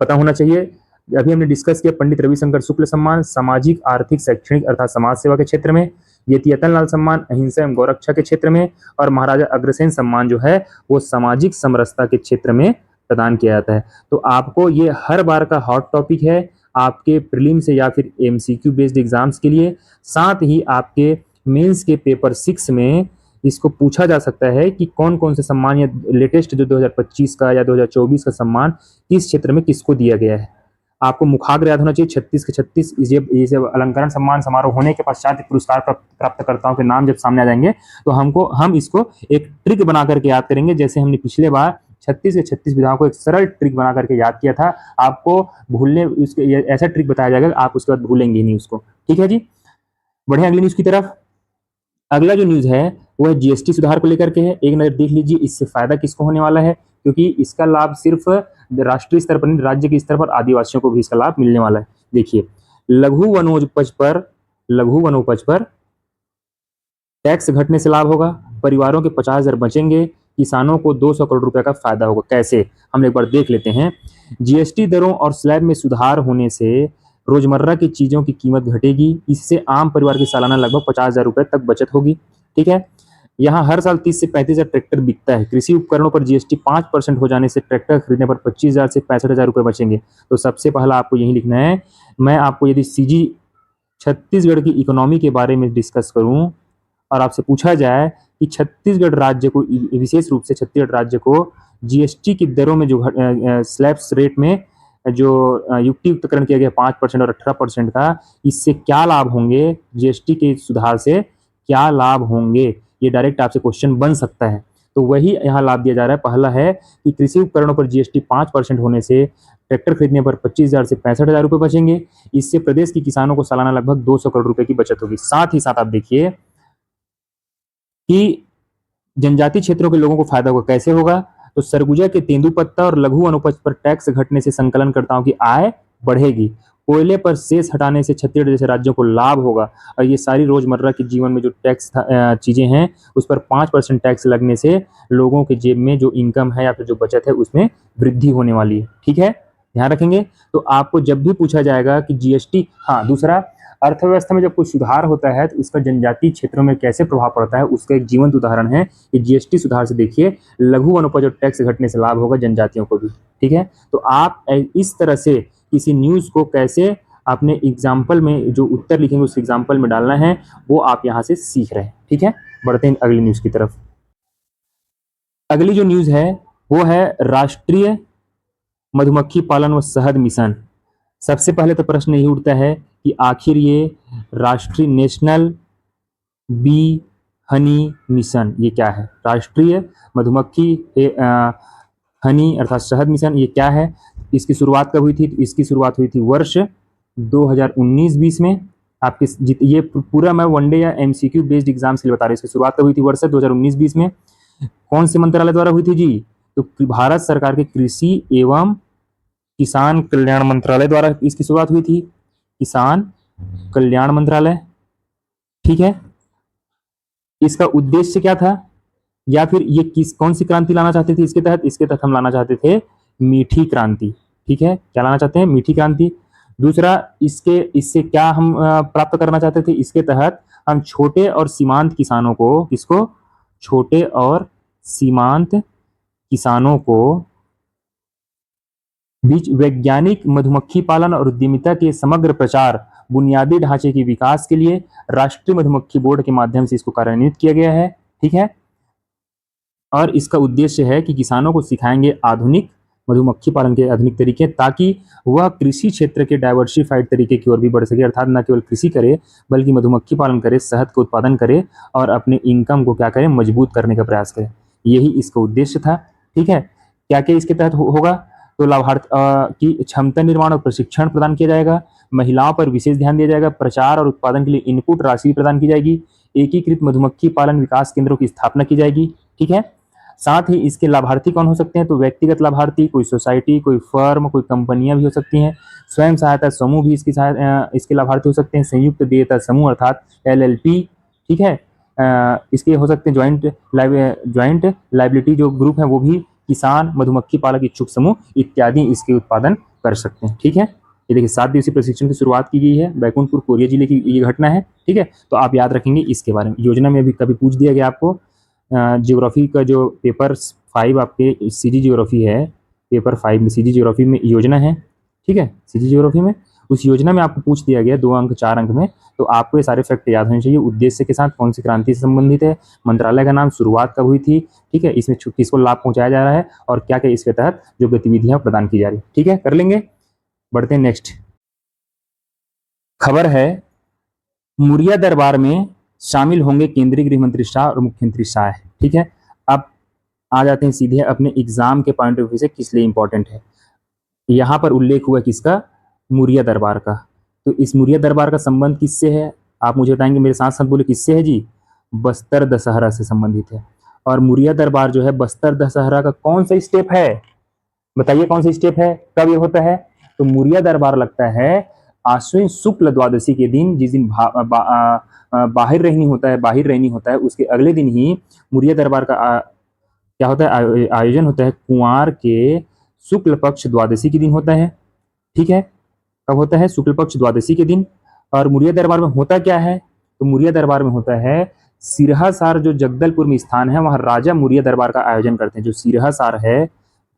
पता होना चाहिए। अभी हमने डिस्कस किया पंडित रविशंकर शुक्ल सम्मान सामाजिक आर्थिक शैक्षणिक अर्थात समाज सेवा के क्षेत्र में, यति यतनलाल सम्मान अहिंसा एवं गौरक्षा के क्षेत्र में, और महाराजा अग्रसेन सम्मान जो है वो सामाजिक समरसता के क्षेत्र में प्रदान किया जाता है। तो आपको ये हर बार का हॉट टॉपिक है आपके प्रीलिम से या फिर एमसीक्यू बेस्ड एग्जाम्स के लिए। साथ ही आपके मेंस के पेपर 6 में इसको पूछा जा सकता है कि कौन कौन से सम्मान या लेटेस्ट जो 2025 का या 2024 का सम्मान किस क्षेत्र में किसको दिया गया है। आपको मुखाग्र याद होना चाहिए 36 के 36। इसे अलंकरण सम्मान समारोह होने के पश्चात पुरस्कार प्राप्तकर्ताओं के नाम जब सामने आ जाएंगे तो हम इसको एक ट्रिक बना करके याद करेंगे, जैसे हमने पिछले बार 36 के 36 विधाओं को एक सरल ट्रिक बना करके याद किया था। आपको भूलने उसके ऐसा ट्रिक बताया जाएगा आप उसके बाद भूलेंगे नहीं उसको। ठीक है जी, बढ़िए अगली न्यूज की तरफ। अगला जो न्यूज है वो है जीएसटी सुधार को लेकर के है। एक नजर देख लीजिए इससे फायदा किसको होने वाला है, क्योंकि इसका लाभ सिर्फ राष्ट्रीय स्तर पर नहीं राज्य के स्तर पर आदिवासियों को भी इसका लाभ मिलने वाला है। देखिए, लघु वनोपज पर टैक्स घटने से लाभ होगा, परिवारों के 50,000 बचेंगे, किसानों को 200 करोड़ रुपए का फायदा होगा। कैसे, हम एक बार देख लेते हैं। जीएसटी दरों और स्लैब में सुधार होने से रोजमर्रा की चीजों की कीमत घटेगी, इससे आम परिवार की सालाना लगभग 50,000 रुपए तक बचत होगी। ठीक है, यहाँ हर साल 30 से 35,000 ट्रैक्टर बिकता है। कृषि उपकरणों पर जीएसटी 5% हो जाने से ट्रैक्टर खरीदने पर 25,000 से 65,000 रुपए बचेंगे। तो सबसे पहला आपको यही लिखना है। मैं आपको यदि सीजी छत्तीसगढ़ की इकोनॉमी के बारे में डिस्कस करूं और आपसे पूछा जाए कि छत्तीसगढ़ राज्य को, विशेष रूप से छत्तीसगढ़ राज्य को जीएसटी की दरों में जो स्लैब्स रेट में जो युक्तियुक्तकरण किया गया 5% और 18% का, इससे क्या लाभ होंगे, जीएसटी के सुधार से क्या लाभ होंगे, ये डायरेक्ट आपसे क्वेश्चन बन सकता है। तो वही यहाँ लाभ दिया जा रहा है। पहला है कि कृषि उपकरणों पर जीएसटी 5% होने से ट्रैक्टर खरीदने पर 25,000 से 65,000 रुपए बचेंगे। इससे प्रदेश के किसानों को सालाना लगभग 200 करोड़ रुपए की बचत होगी। साथ ही साथ आप देखिए कि जनजातीय क्षेत्रों के लोगों को फायदा होगा। कैसे होगा, तो सरगुजा के तेंदुपत्ता और लघु वनोपज पर टैक्स घटने से संकलनकर्ताओं की आय बढ़ेगी। कोयले पर सेस हटाने से छत्तीसगढ़ जैसे राज्यों को लाभ होगा। और ये सारी रोजमर्रा के जीवन में जो टैक्स चीजें हैं उस पर 5% टैक्स लगने से लोगों के जेब में जो इनकम है या फिर जो बचत है उसमें वृद्धि होने वाली है। ठीक है, ध्यान रखेंगे। तो आपको जब भी पूछा जाएगा कि जीएसटी, हाँ, दूसरा अर्थव्यवस्था में जब कोई सुधार होता है तो उसका जनजातीय क्षेत्रों में कैसे प्रभाव पड़ता है उसका एक जीवंत उदाहरण है कि जीएसटी सुधार से देखिए लघु वनोपज और टैक्स घटने से लाभ होगा जनजातियों को भी। ठीक है, तो आप इस तरह से किसी न्यूज को कैसे अपने एग्जाम्पल में जो उत्तर लिखेंगे उस एग्जाम्पल में डालना है वो आप यहाँ से सीख रहे हैं। ठीक है, बढ़ते हैं अगली न्यूज की तरफ। अगली जो न्यूज है वो है राष्ट्रीय मधुमक्खी पालन व शहद मिशन। सबसे पहले तो प्रश्न यही उठता है कि आखिर ये राष्ट्रीय नेशनल बी हनी मिशन ये क्या है? राष्ट्रीय मधुमक्खी हनी अर्थात शहद मिशन ये क्या है? इसकी शुरुआत कब हुई थी? इसकी शुरुआत हुई थी वर्ष 2019-20 में। आपके ये पूरा मैं वनडे या एमसीक्यू बेस्ड एग्जाम्स के लिए बता रहा हूँ। इसकी शुरुआत कब हुई थी? वर्ष 2019-20 में। कौन से मंत्रालय द्वारा हुई थी जी? तो भारत सरकार के कृषि एवं किसान कल्याण मंत्रालय द्वारा इसकी शुरुआत हुई थी, किसान कल्याण मंत्रालय। ठीक है, इसका उद्देश्य क्या था, या फिर ये कौन सी क्रांति लाना चाहते थे इसके तहत? इसके तहत हम लाना चाहते थे मीठी क्रांति। ठीक है, क्या लाना चाहते हैं? मीठी क्रांति। दूसरा, इससे क्या हम प्राप्त करना चाहते थे? इसके तहत हम छोटे और सीमांत किसानों को, किसको? छोटे और सीमांत किसानों को बीच वैज्ञानिक मधुमक्खी पालन और उद्यमिता के समग्र प्रचार, बुनियादी ढांचे के विकास के लिए राष्ट्रीय मधुमक्खी बोर्ड के माध्यम से इसको कार्यान्वित किया गया है। ठीक है, और इसका उद्देश्य है कि किसानों को सिखाएंगे आधुनिक मधुमक्खी पालन के आधुनिक तरीके, ताकि वह कृषि क्षेत्र के डाइवर्सिफाइड तरीके की ओर भी बढ़ सके, अर्थात न केवल कृषि करे बल्कि मधुमक्खी पालन करे, शहद का उत्पादन करे और अपने इनकम को क्या करे? मजबूत करने का प्रयास करे। यही इसका उद्देश्य था। ठीक है, क्या क्या इसके तहत होगा? तो लाभार्थी की क्षमता निर्माण और प्रशिक्षण प्रदान किया जाएगा, महिलाओं पर विशेष ध्यान दिया जाएगा, प्रचार और उत्पादन के लिए इनपुट राशि प्रदान की जाएगी, एकीकृत मधुमक्खी पालन विकास केंद्रों की स्थापना की जाएगी। ठीक है, साथ ही इसके लाभार्थी कौन हो सकते हैं? तो व्यक्तिगत लाभार्थी, कोई सोसाइटी, कोई फर्म, कोई कंपनियां भी हो सकती हैं, स्वयं सहायता समूह भी इसके लाभार्थी हो सकते हैं, संयुक्त देयता समूह अर्थात LLP। ठीक है, इसके हो सकते हैं ज्वाइंट लाइबिलिटी जो ग्रुप है वो भी, किसान, मधुमक्खी पालक इच्छुक समूह इत्यादि इसके उत्पादन कर सकते हैं। ठीक है, ये देखिए 7 दिवसीय प्रशिक्षण की शुरुआत की गई है, बैकुंठपुर कोरिया जिले की ये घटना है। ठीक है, तो आप याद रखेंगे इसके बारे में। योजना में भी कभी पूछ दिया गया आपको, ज्योग्राफी का जो पेपर 5 आपके CG ज्योग्राफी है, पेपर 5 में CG ज्योग्राफी में योजना है। ठीक है, CG ज्योग्राफी में उस योजना में आपको पूछ दिया गया 2 अंक 4 अंक में, तो आपको ये सारे फैक्ट याद होने चाहिए। उद्देश्य के साथ कौन सी क्रांति से संबंधित है, मंत्रालय का नाम, शुरुआत कब हुई थी, ठीक है, इसमें किसको लाभ पहुंचाया जा रहा है और क्या क्या इसके तहत जो गतिविधियां प्रदान की जा रही है। ठीक है, कर लेंगे। बढ़ते हैं नेक्स्ट खबर है, मुरिया दरबार में शामिल होंगे केंद्रीय गृह मंत्री शाह और मुख्यमंत्री शाह। ठीक है, अब आ जाते हैं सीधे अपने एग्जाम के पॉइंट ऑफ व्यू से किस लिए इंपॉर्टेंट है। यहाँ पर उल्लेख हुआ किसका? मुरिया दरबार का। तो इस मुरिया दरबार का संबंध किससे है? आप मुझे बताएंगे, मेरे साथ साथ बोले किससे है जी? बस्तर दशहरा से संबंधित है। और मुरिया दरबार जो है बस्तर दशहरा का कौन सा स्टेप है? बताइए कौन सा स्टेप है, कब ये होता है? तो मुरिया दरबार लगता है आश्विन शुक्ल द्वादशी के दिन, जिस दिन बाहिर रहनी होता है, उसके अगले दिन ही मुरिया दरबार का क्या होता है? आयोजन होता है। कुंवार के शुक्ल पक्ष द्वादशी के दिन होता है। ठीक है, कब होता है? शुक्ल पक्ष द्वादशी के दिन। और मुरिया दरबार में होता क्या है? तो मुरिया दरबार में होता है सिरहासार, जो जगदलपुर में स्थान है, वहां राजा मुरिया दरबार का आयोजन करते हैं। जो सिरहासार है,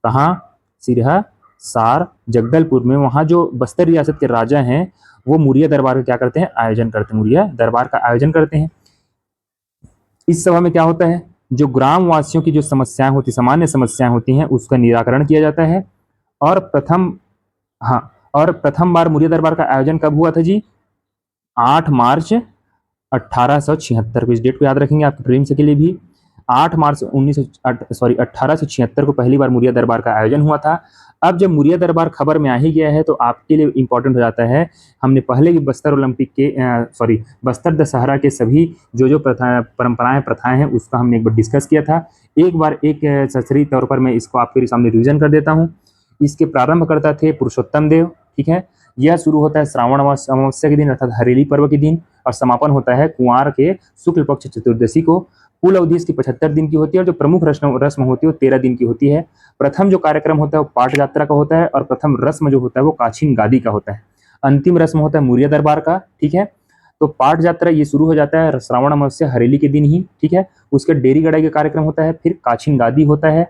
कहाँ? सिरहासार जगदलपुर में, वहां जो बस्तर रियासत के राजा हैं वो मुरिया दरबार का क्या करते हैं? आयोजन करते हैं, मुरिया दरबार का आयोजन करते हैं। इस सभा में क्या होता है? जो ग्राम वासियों की जो समस्याएं होती, सामान्य समस्याएं होती हैं, उसका निराकरण किया जाता है। और प्रथम बार मुरिया दरबार का आयोजन कब हुआ था जी? 8 मार्च 1876 को। इस डेट को याद रखेंगे आपके प्रीलिम्स के लिए भी। 8 मार्च 1876 को पहली बार मुरिया दरबार का आयोजन हुआ था। अब जब मुरिया दरबार खबर में आ ही गया है तो आपके लिए इंपॉर्टेंट हो जाता है, हमने पहले भी बस्तर ओलंपिक के बस्तर दशहरा के सभी जो परंपराएं प्रथाएं हैं उसका हमने एक बार डिस्कस किया था। एक बार एक सशरी तौर पर मैं इसको आपके सामने रिविजन कर देता हूँ। इसके प्रारंभकर्ता थे पुरुषोत्तम देव। ठीक है, यह शुरू होता है श्रावण अमावस्या के दिन अर्थात हरेली पर्व के दिन, और समापन होता है कुंवार के शुक्ल पक्ष चतुर्दशी को। कुल अवधि इसकी 75 दिन की होती है और जो प्रमुख रस्म होती है वो 13 दिन की होती है। प्रथम जो कार्यक्रम होता है वो पाठ यात्रा का होता है और प्रथम रस्म जो होता है वो काछीन गादी का होता है। अंतिम रस्म होता है मुरिया दरबार का। ठीक है, तो पाठ यात्रा ये शुरू हो जाता है श्रावण अमावस्या हरेली के दिन ही। ठीक है, उसके डेरी गड़ाई का कार्यक्रम होता है, फिर काछीन गादी होता है।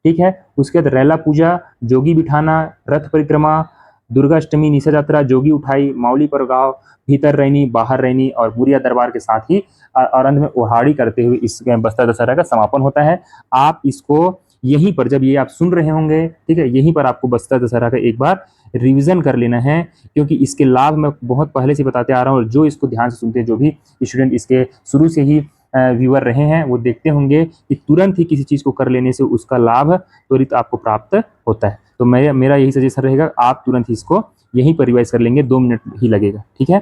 ठीक है, उसके बाद रैला पूजा, जोगी बिठाना, रथ परिक्रमा, दुर्गा अष्टमी, निशा यात्रा, जोगी उठाई, माउली परगाव, भीतर रैनी, बाहर रैनी और मुरिया दरबार के साथ ही और अंत में उहाड़ी करते हुए इस बस्तर दशहरा का समापन होता है। आप इसको यहीं पर जब ये आप सुन रहे होंगे, ठीक है, यहीं पर आपको बस्तर दशहरा का एक बार रिवीजन कर लेना है, क्योंकि इसके लाभ मैं बहुत पहले से बताते आ रहा हूँ और जो इसको ध्यान से सुनते हैं, जो भी स्टूडेंट इसके शुरू से ही व्यूअर रहे हैं, वो देखते होंगे कि तुरंत ही किसी चीज़ को कर लेने से उसका लाभ त्वरित आपको प्राप्त होता है। तो मेरा यही सजेशन रहेगा, आप तुरंत ही इसको यहीं पर रिवाइज कर लेंगे, 2 मिनट ही लगेगा। ठीक है,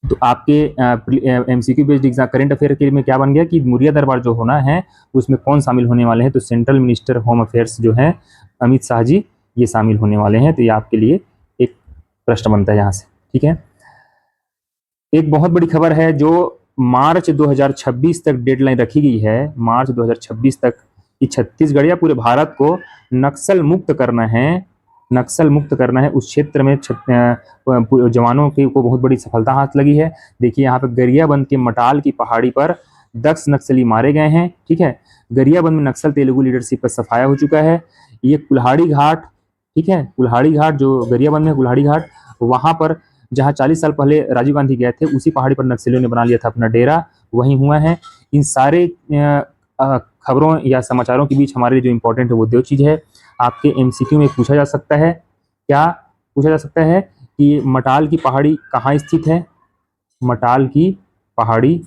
तो आपके MCQ based exam current affair के में क्या बन गया कि मुरिया दरबार जो होना है उसमें कौन शामिल होने वाले हैं? तो सेंट्रल मिनिस्टर होम अफेयर्स जो है अमित शाह जी, ये शामिल होने वाले हैं। तो ये आपके लिए एक प्रश्न बनता है यहाँ से, ठीक है। एक बहुत बड़ी खबर है जो मार्च 2026 तक डेडलाइन रखी गई है, मार्च 2026 तक कि छत्तीसगढ़ या पूरे भारत को नक्सल मुक्त करना है, नक्सल मुक्त करना है। उस क्षेत्र में जवानों को बहुत बड़ी सफलता हाथ लगी है। देखिए यहाँ पे गरियाबंद के मटाल की पहाड़ी पर 10 नक्सली मारे गए हैं, ठीक है। गरियाबंद में नक्सल तेलुगु लीडरशिप पर सफाया हो चुका है। ये कुल्हाड़ी घाट, ठीक है, कुल्हाड़ी घाट जो गरियाबंद में कुल्हाड़ी घाट, वहां पर जहां 40 साल पहले राजीव गांधी गए थे, उसी पहाड़ी पर नक्सलियों ने बना लिया था अपना डेरा, वहीं हुआ है। इन सारे खबरों या समाचारों के बीच हमारे लिए जो इम्पोर्टेंट है वो दो चीज है। आपके एमसीक्यू में पूछा जा सकता है, क्या पूछा जा सकता है कि मटाल की पहाड़ी कहाँ स्थित है, मटाल की पहाड़ी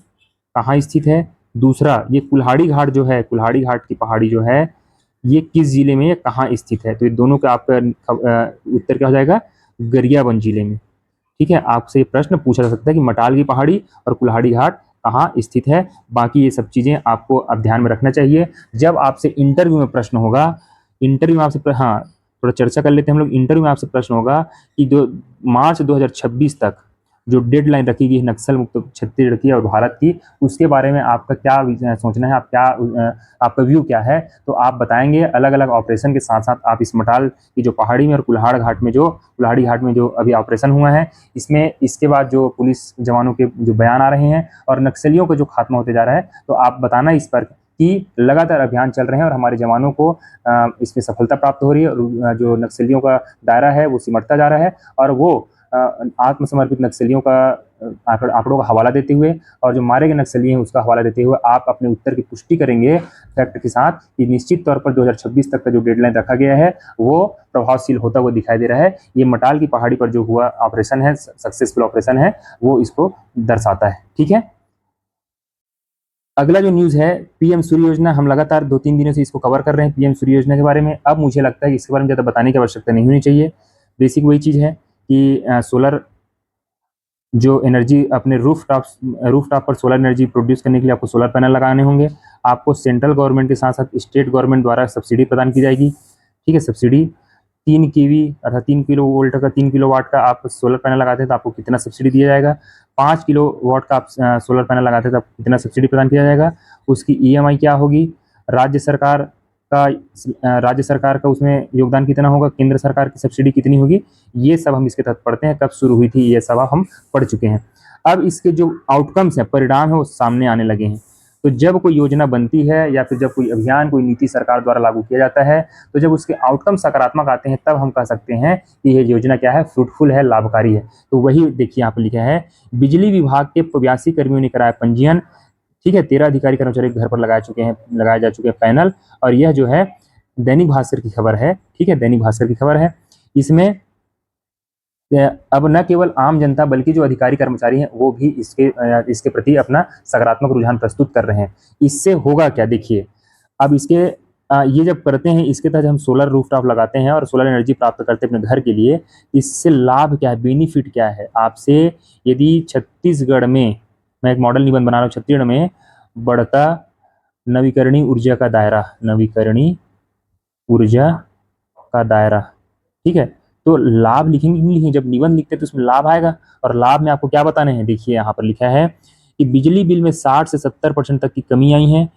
कहाँ स्थित है। दूसरा, ये कुल्हाड़ी घाट जो है, कुल्हाड़ी घाट की पहाड़ी जो है, ये किस जिले में, कहाँ स्थित है। तो ये दोनों का आपका उत्तर क्या हो जाएगा, गरियाबंद जिले में, ठीक है। आपसे ये प्रश्न पूछा जा सकता है कि मटाल की पहाड़ी और कुल्हाड़ी घाट कहाँ स्थित है। बाकी ये सब चीजें आपको अब ध्यान में रखना चाहिए। जब आपसे इंटरव्यू में प्रश्न होगा, इंटरव्यू में आपसे हाँ थोड़ा चर्चा कर लेते हैं हम लोग। इंटरव्यू में आपसे प्रश्न होगा कि मार्च 2026 तक जो डेडलाइन रखी गई है नक्सल मुक्त छत्तीसगढ़ की और भारत की, उसके बारे में आपका क्या सोचना है, आप क्या आपका व्यू क्या है। तो आप बताएंगे अलग अलग ऑपरेशन के साथ साथ। आप इस मटाल की जो पहाड़ी में और कुल्हाड़ी घाट में जो अभी ऑपरेशन हुआ है, इसमें इसके बाद जो पुलिस जवानों के जो बयान आ रहे हैं और नक्सलियों का जो खात्मा होते जा रहा है, तो आप बताना इस पर कि लगातार अभियान चल रहे हैं और हमारे जवानों को इसमें सफलता प्राप्त हो रही है और जो नक्सलियों का दायरा है वो सिमटता जा रहा है। और वो आत्मसमर्पित नक्सलियों का आंकड़ों का हवाला देते हुए और जो मारे गए नक्सली हैं उसका हवाला देते हुए आप अपने उत्तर की पुष्टि करेंगे फैक्ट के साथ कि निश्चित तौर पर 2026 तक का जो डेडलाइन रखा गया है वो प्रभावशील होता हुआ दिखाई दे रहा है। ये मटाल की पहाड़ी पर जो हुआ ऑपरेशन है, सक्सेसफुल ऑपरेशन है, वो इसको दर्शाता है, ठीक है। अगला जो न्यूज है पीएम सूर्य योजना, हम लगातार 2-3 दिनों से इसको कवर कर रहे हैं पीएम सूर्य योजना के बारे में। अब मुझे लगता है कि इसके बारे में ज़्यादा बताने की आवश्यकता नहीं होनी चाहिए। बेसिक वही चीज़ है कि सोलर जो एनर्जी अपने रूफ टॉप पर सोलर एनर्जी प्रोड्यूस करने के लिए आपको सोलर पैनल लगाने होंगे। आपको सेंट्रल गवर्नमेंट के साथ साथ स्टेट गवर्नमेंट द्वारा सब्सिडी प्रदान की जाएगी, ठीक है। सब्सिडी 3 केवी अर्थात 3 किलो वोल्ट का 3 किलो वाट का आप सोलर पैनल लगाते हैं तो आपको कितना सब्सिडी दिया जाएगा। 5 किलो वाट का आप सोलर पैनल लगाते हैं तो आपको कितना सब्सिडी प्रदान किया जाएगा। उसकी ईएमआई क्या होगी, राज्य सरकार का उसमें योगदान कितना होगा, केंद्र सरकार की सब्सिडी कितनी होगी, ये सब हम इसके तहत पढ़ते हैं। कब शुरू हुई थी ये सब हम पढ़ चुके हैं। अब इसके जो आउटकम्स हैं, परिणाम है, वो सामने आने लगे हैं। तो जब कोई योजना बनती है या फिर जब कोई अभियान, कोई नीति सरकार द्वारा लागू किया जाता है, तो जब उसके आउटकम सकारात्मक आते हैं तब हम कह सकते हैं कि यह योजना क्या है, फ्रूटफुल है, लाभकारी है। तो वही देखिए यहाँ पर लिखा है, बिजली विभाग के 82 कर्मियों ने कराया पंजीयन, ठीक है। 13 अधिकारी कर्मचारी घर पर लगाए जा चुके हैं पैनल। और यह जो है दैनिक भास्कर की खबर है, ठीक है, दैनिक भास्कर की खबर है। इसमें अब न केवल आम जनता बल्कि जो अधिकारी कर्मचारी हैं वो भी इसके प्रति अपना सकारात्मक रुझान प्रस्तुत कर रहे हैं। इससे होगा क्या, देखिए अब ये जब करते हैं, इसके तहत हम सोलर रूफटॉप लगाते हैं और सोलर एनर्जी प्राप्त करते हैं अपने घर के लिए। इससे लाभ क्या है, बेनिफिट क्या है आपसे, यदि छत्तीसगढ़ में, मैं एक मॉडल निबंध बना रहा हूँ, छत्तीसगढ़ में बढ़ता नवीकरणीय ऊर्जा का दायरा, नवीकरणीय ऊर्जा का दायरा, ठीक है। तो लाभ लिखेंगे कि नहीं लिखेंगे, जब निबंध लिखते हैं तो उसमें लाभ आएगा। और लाभ में आपको क्या बताने हैं, देखिए यहाँ पर लिखा है कि बिजली बिल में 60 से 70% तक की कमी आई है,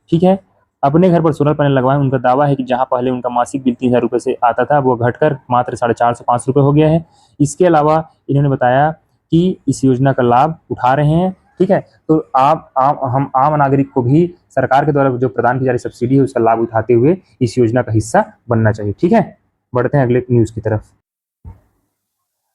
ठीक है। अपने घर पर सोलर पैनल लगवाएं। उनका दावा है कि जहां पहले उनका मासिक बिल 3,000 रुपये से आता था वो घटकर मात्र 450 से 500 रुपये हो गया है। इसके अलावा इन्होंने बताया कि इस योजना का लाभ उठा रहे हैं, ठीक है। तो हम आम नागरिक को भी सरकार के द्वारा जो प्रदान की जा रही सब्सिडी है उसका लाभ उठाते हुए इस योजना का हिस्सा बनना चाहिए, ठीक है। बढ़ते हैं अगले न्यूज की तरफ।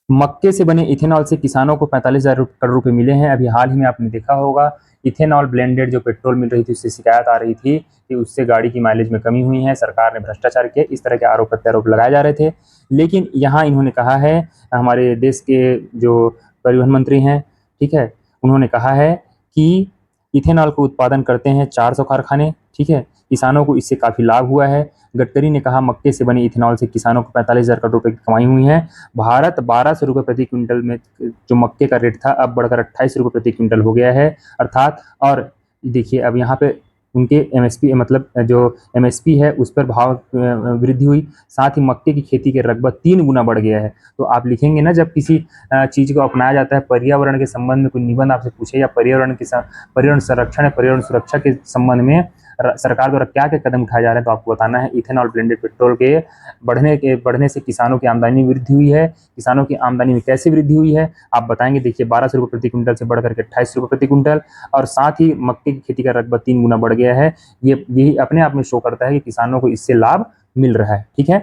मक्के से बने इथेनॉल से किसानों को 45,000 करोड़ रुपए मिले हैं। अभी हाल ही में आपने देखा होगा, इथेनॉल ब्लेंडेड जो पेट्रोल मिल रही थी उससे शिकायत आ रही थी कि उससे गाड़ी की माइलेज में कमी हुई है, सरकार ने भ्रष्टाचार किया, इस तरह के आरोप प्रत्यारोप लगाए जा रहे थे। लेकिन यहाँ इन्होंने कहा है, हमारे देश के जो परिवहन मंत्री हैं, ठीक है, उन्होंने कहा है कि इथेनॉल को उत्पादन करते हैं 400 कारखाने, ठीक है। किसानों को इससे काफ़ी लाभ हुआ है। गडकरी ने कहा मक्के से बने इथेनॉल से किसानों को 45,000 करोड़ रुपए की कमाई हुई है। भारत 1200 रुपये प्रति क्विंटल में जो मक्के का रेट था अब बढ़कर 28 रुपये प्रति क्विंटल हो गया है, अर्थात। और देखिए अब यहाँ पे उनके एमएसपी मतलब जो एमएसपी है उस पर भाव वृद्धि हुई। साथ ही मक्के की खेती के रकबा 3 गुना बढ़ गया है। तो आप लिखेंगे ना, जब किसी चीज को अपनाया जाता है, पर्यावरण के संबंध में कोई निबंध आपसे पूछे या पर्यावरण संरक्षण या पर्यावरण सुरक्षा के संबंध में सरकार द्वारा क्या क्या कदम उठाए जा रहे हैं, तो आपको बताना है। इथेनॉल ब्लेंडेड पेट्रोल के बढ़ने से किसानों की आमदनी में वृद्धि हुई है। किसानों की आमदनी में कैसे वृद्धि हुई है आप बताएंगे। देखिए 1200 रुपये प्रति क्विंटल से बढ़कर के 2800 रुपये प्रति क्विंटल, और साथ ही मक्के की खेती का रकबा 3 गुना बढ़ गया है। यही अपने आप में शो करता है कि किसानों को इससे लाभ मिल रहा है। ठीक है,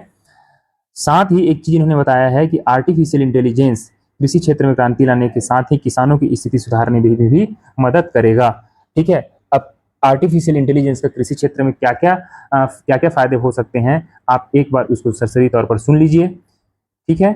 साथ ही एक चीज इन्होंने बताया है कि आर्टिफिशियल इंटेलिजेंस कृषि क्षेत्र में क्रांति लाने के साथ ही किसानों की स्थिति सुधारने में भी मदद करेगा। ठीक है, अब आर्टिफिशियल इंटेलिजेंस का कृषि क्षेत्र में क्या क्या फायदे हो सकते हैं, आप एक बार उसको सरसरी तौर पर सुन लीजिए। ठीक है,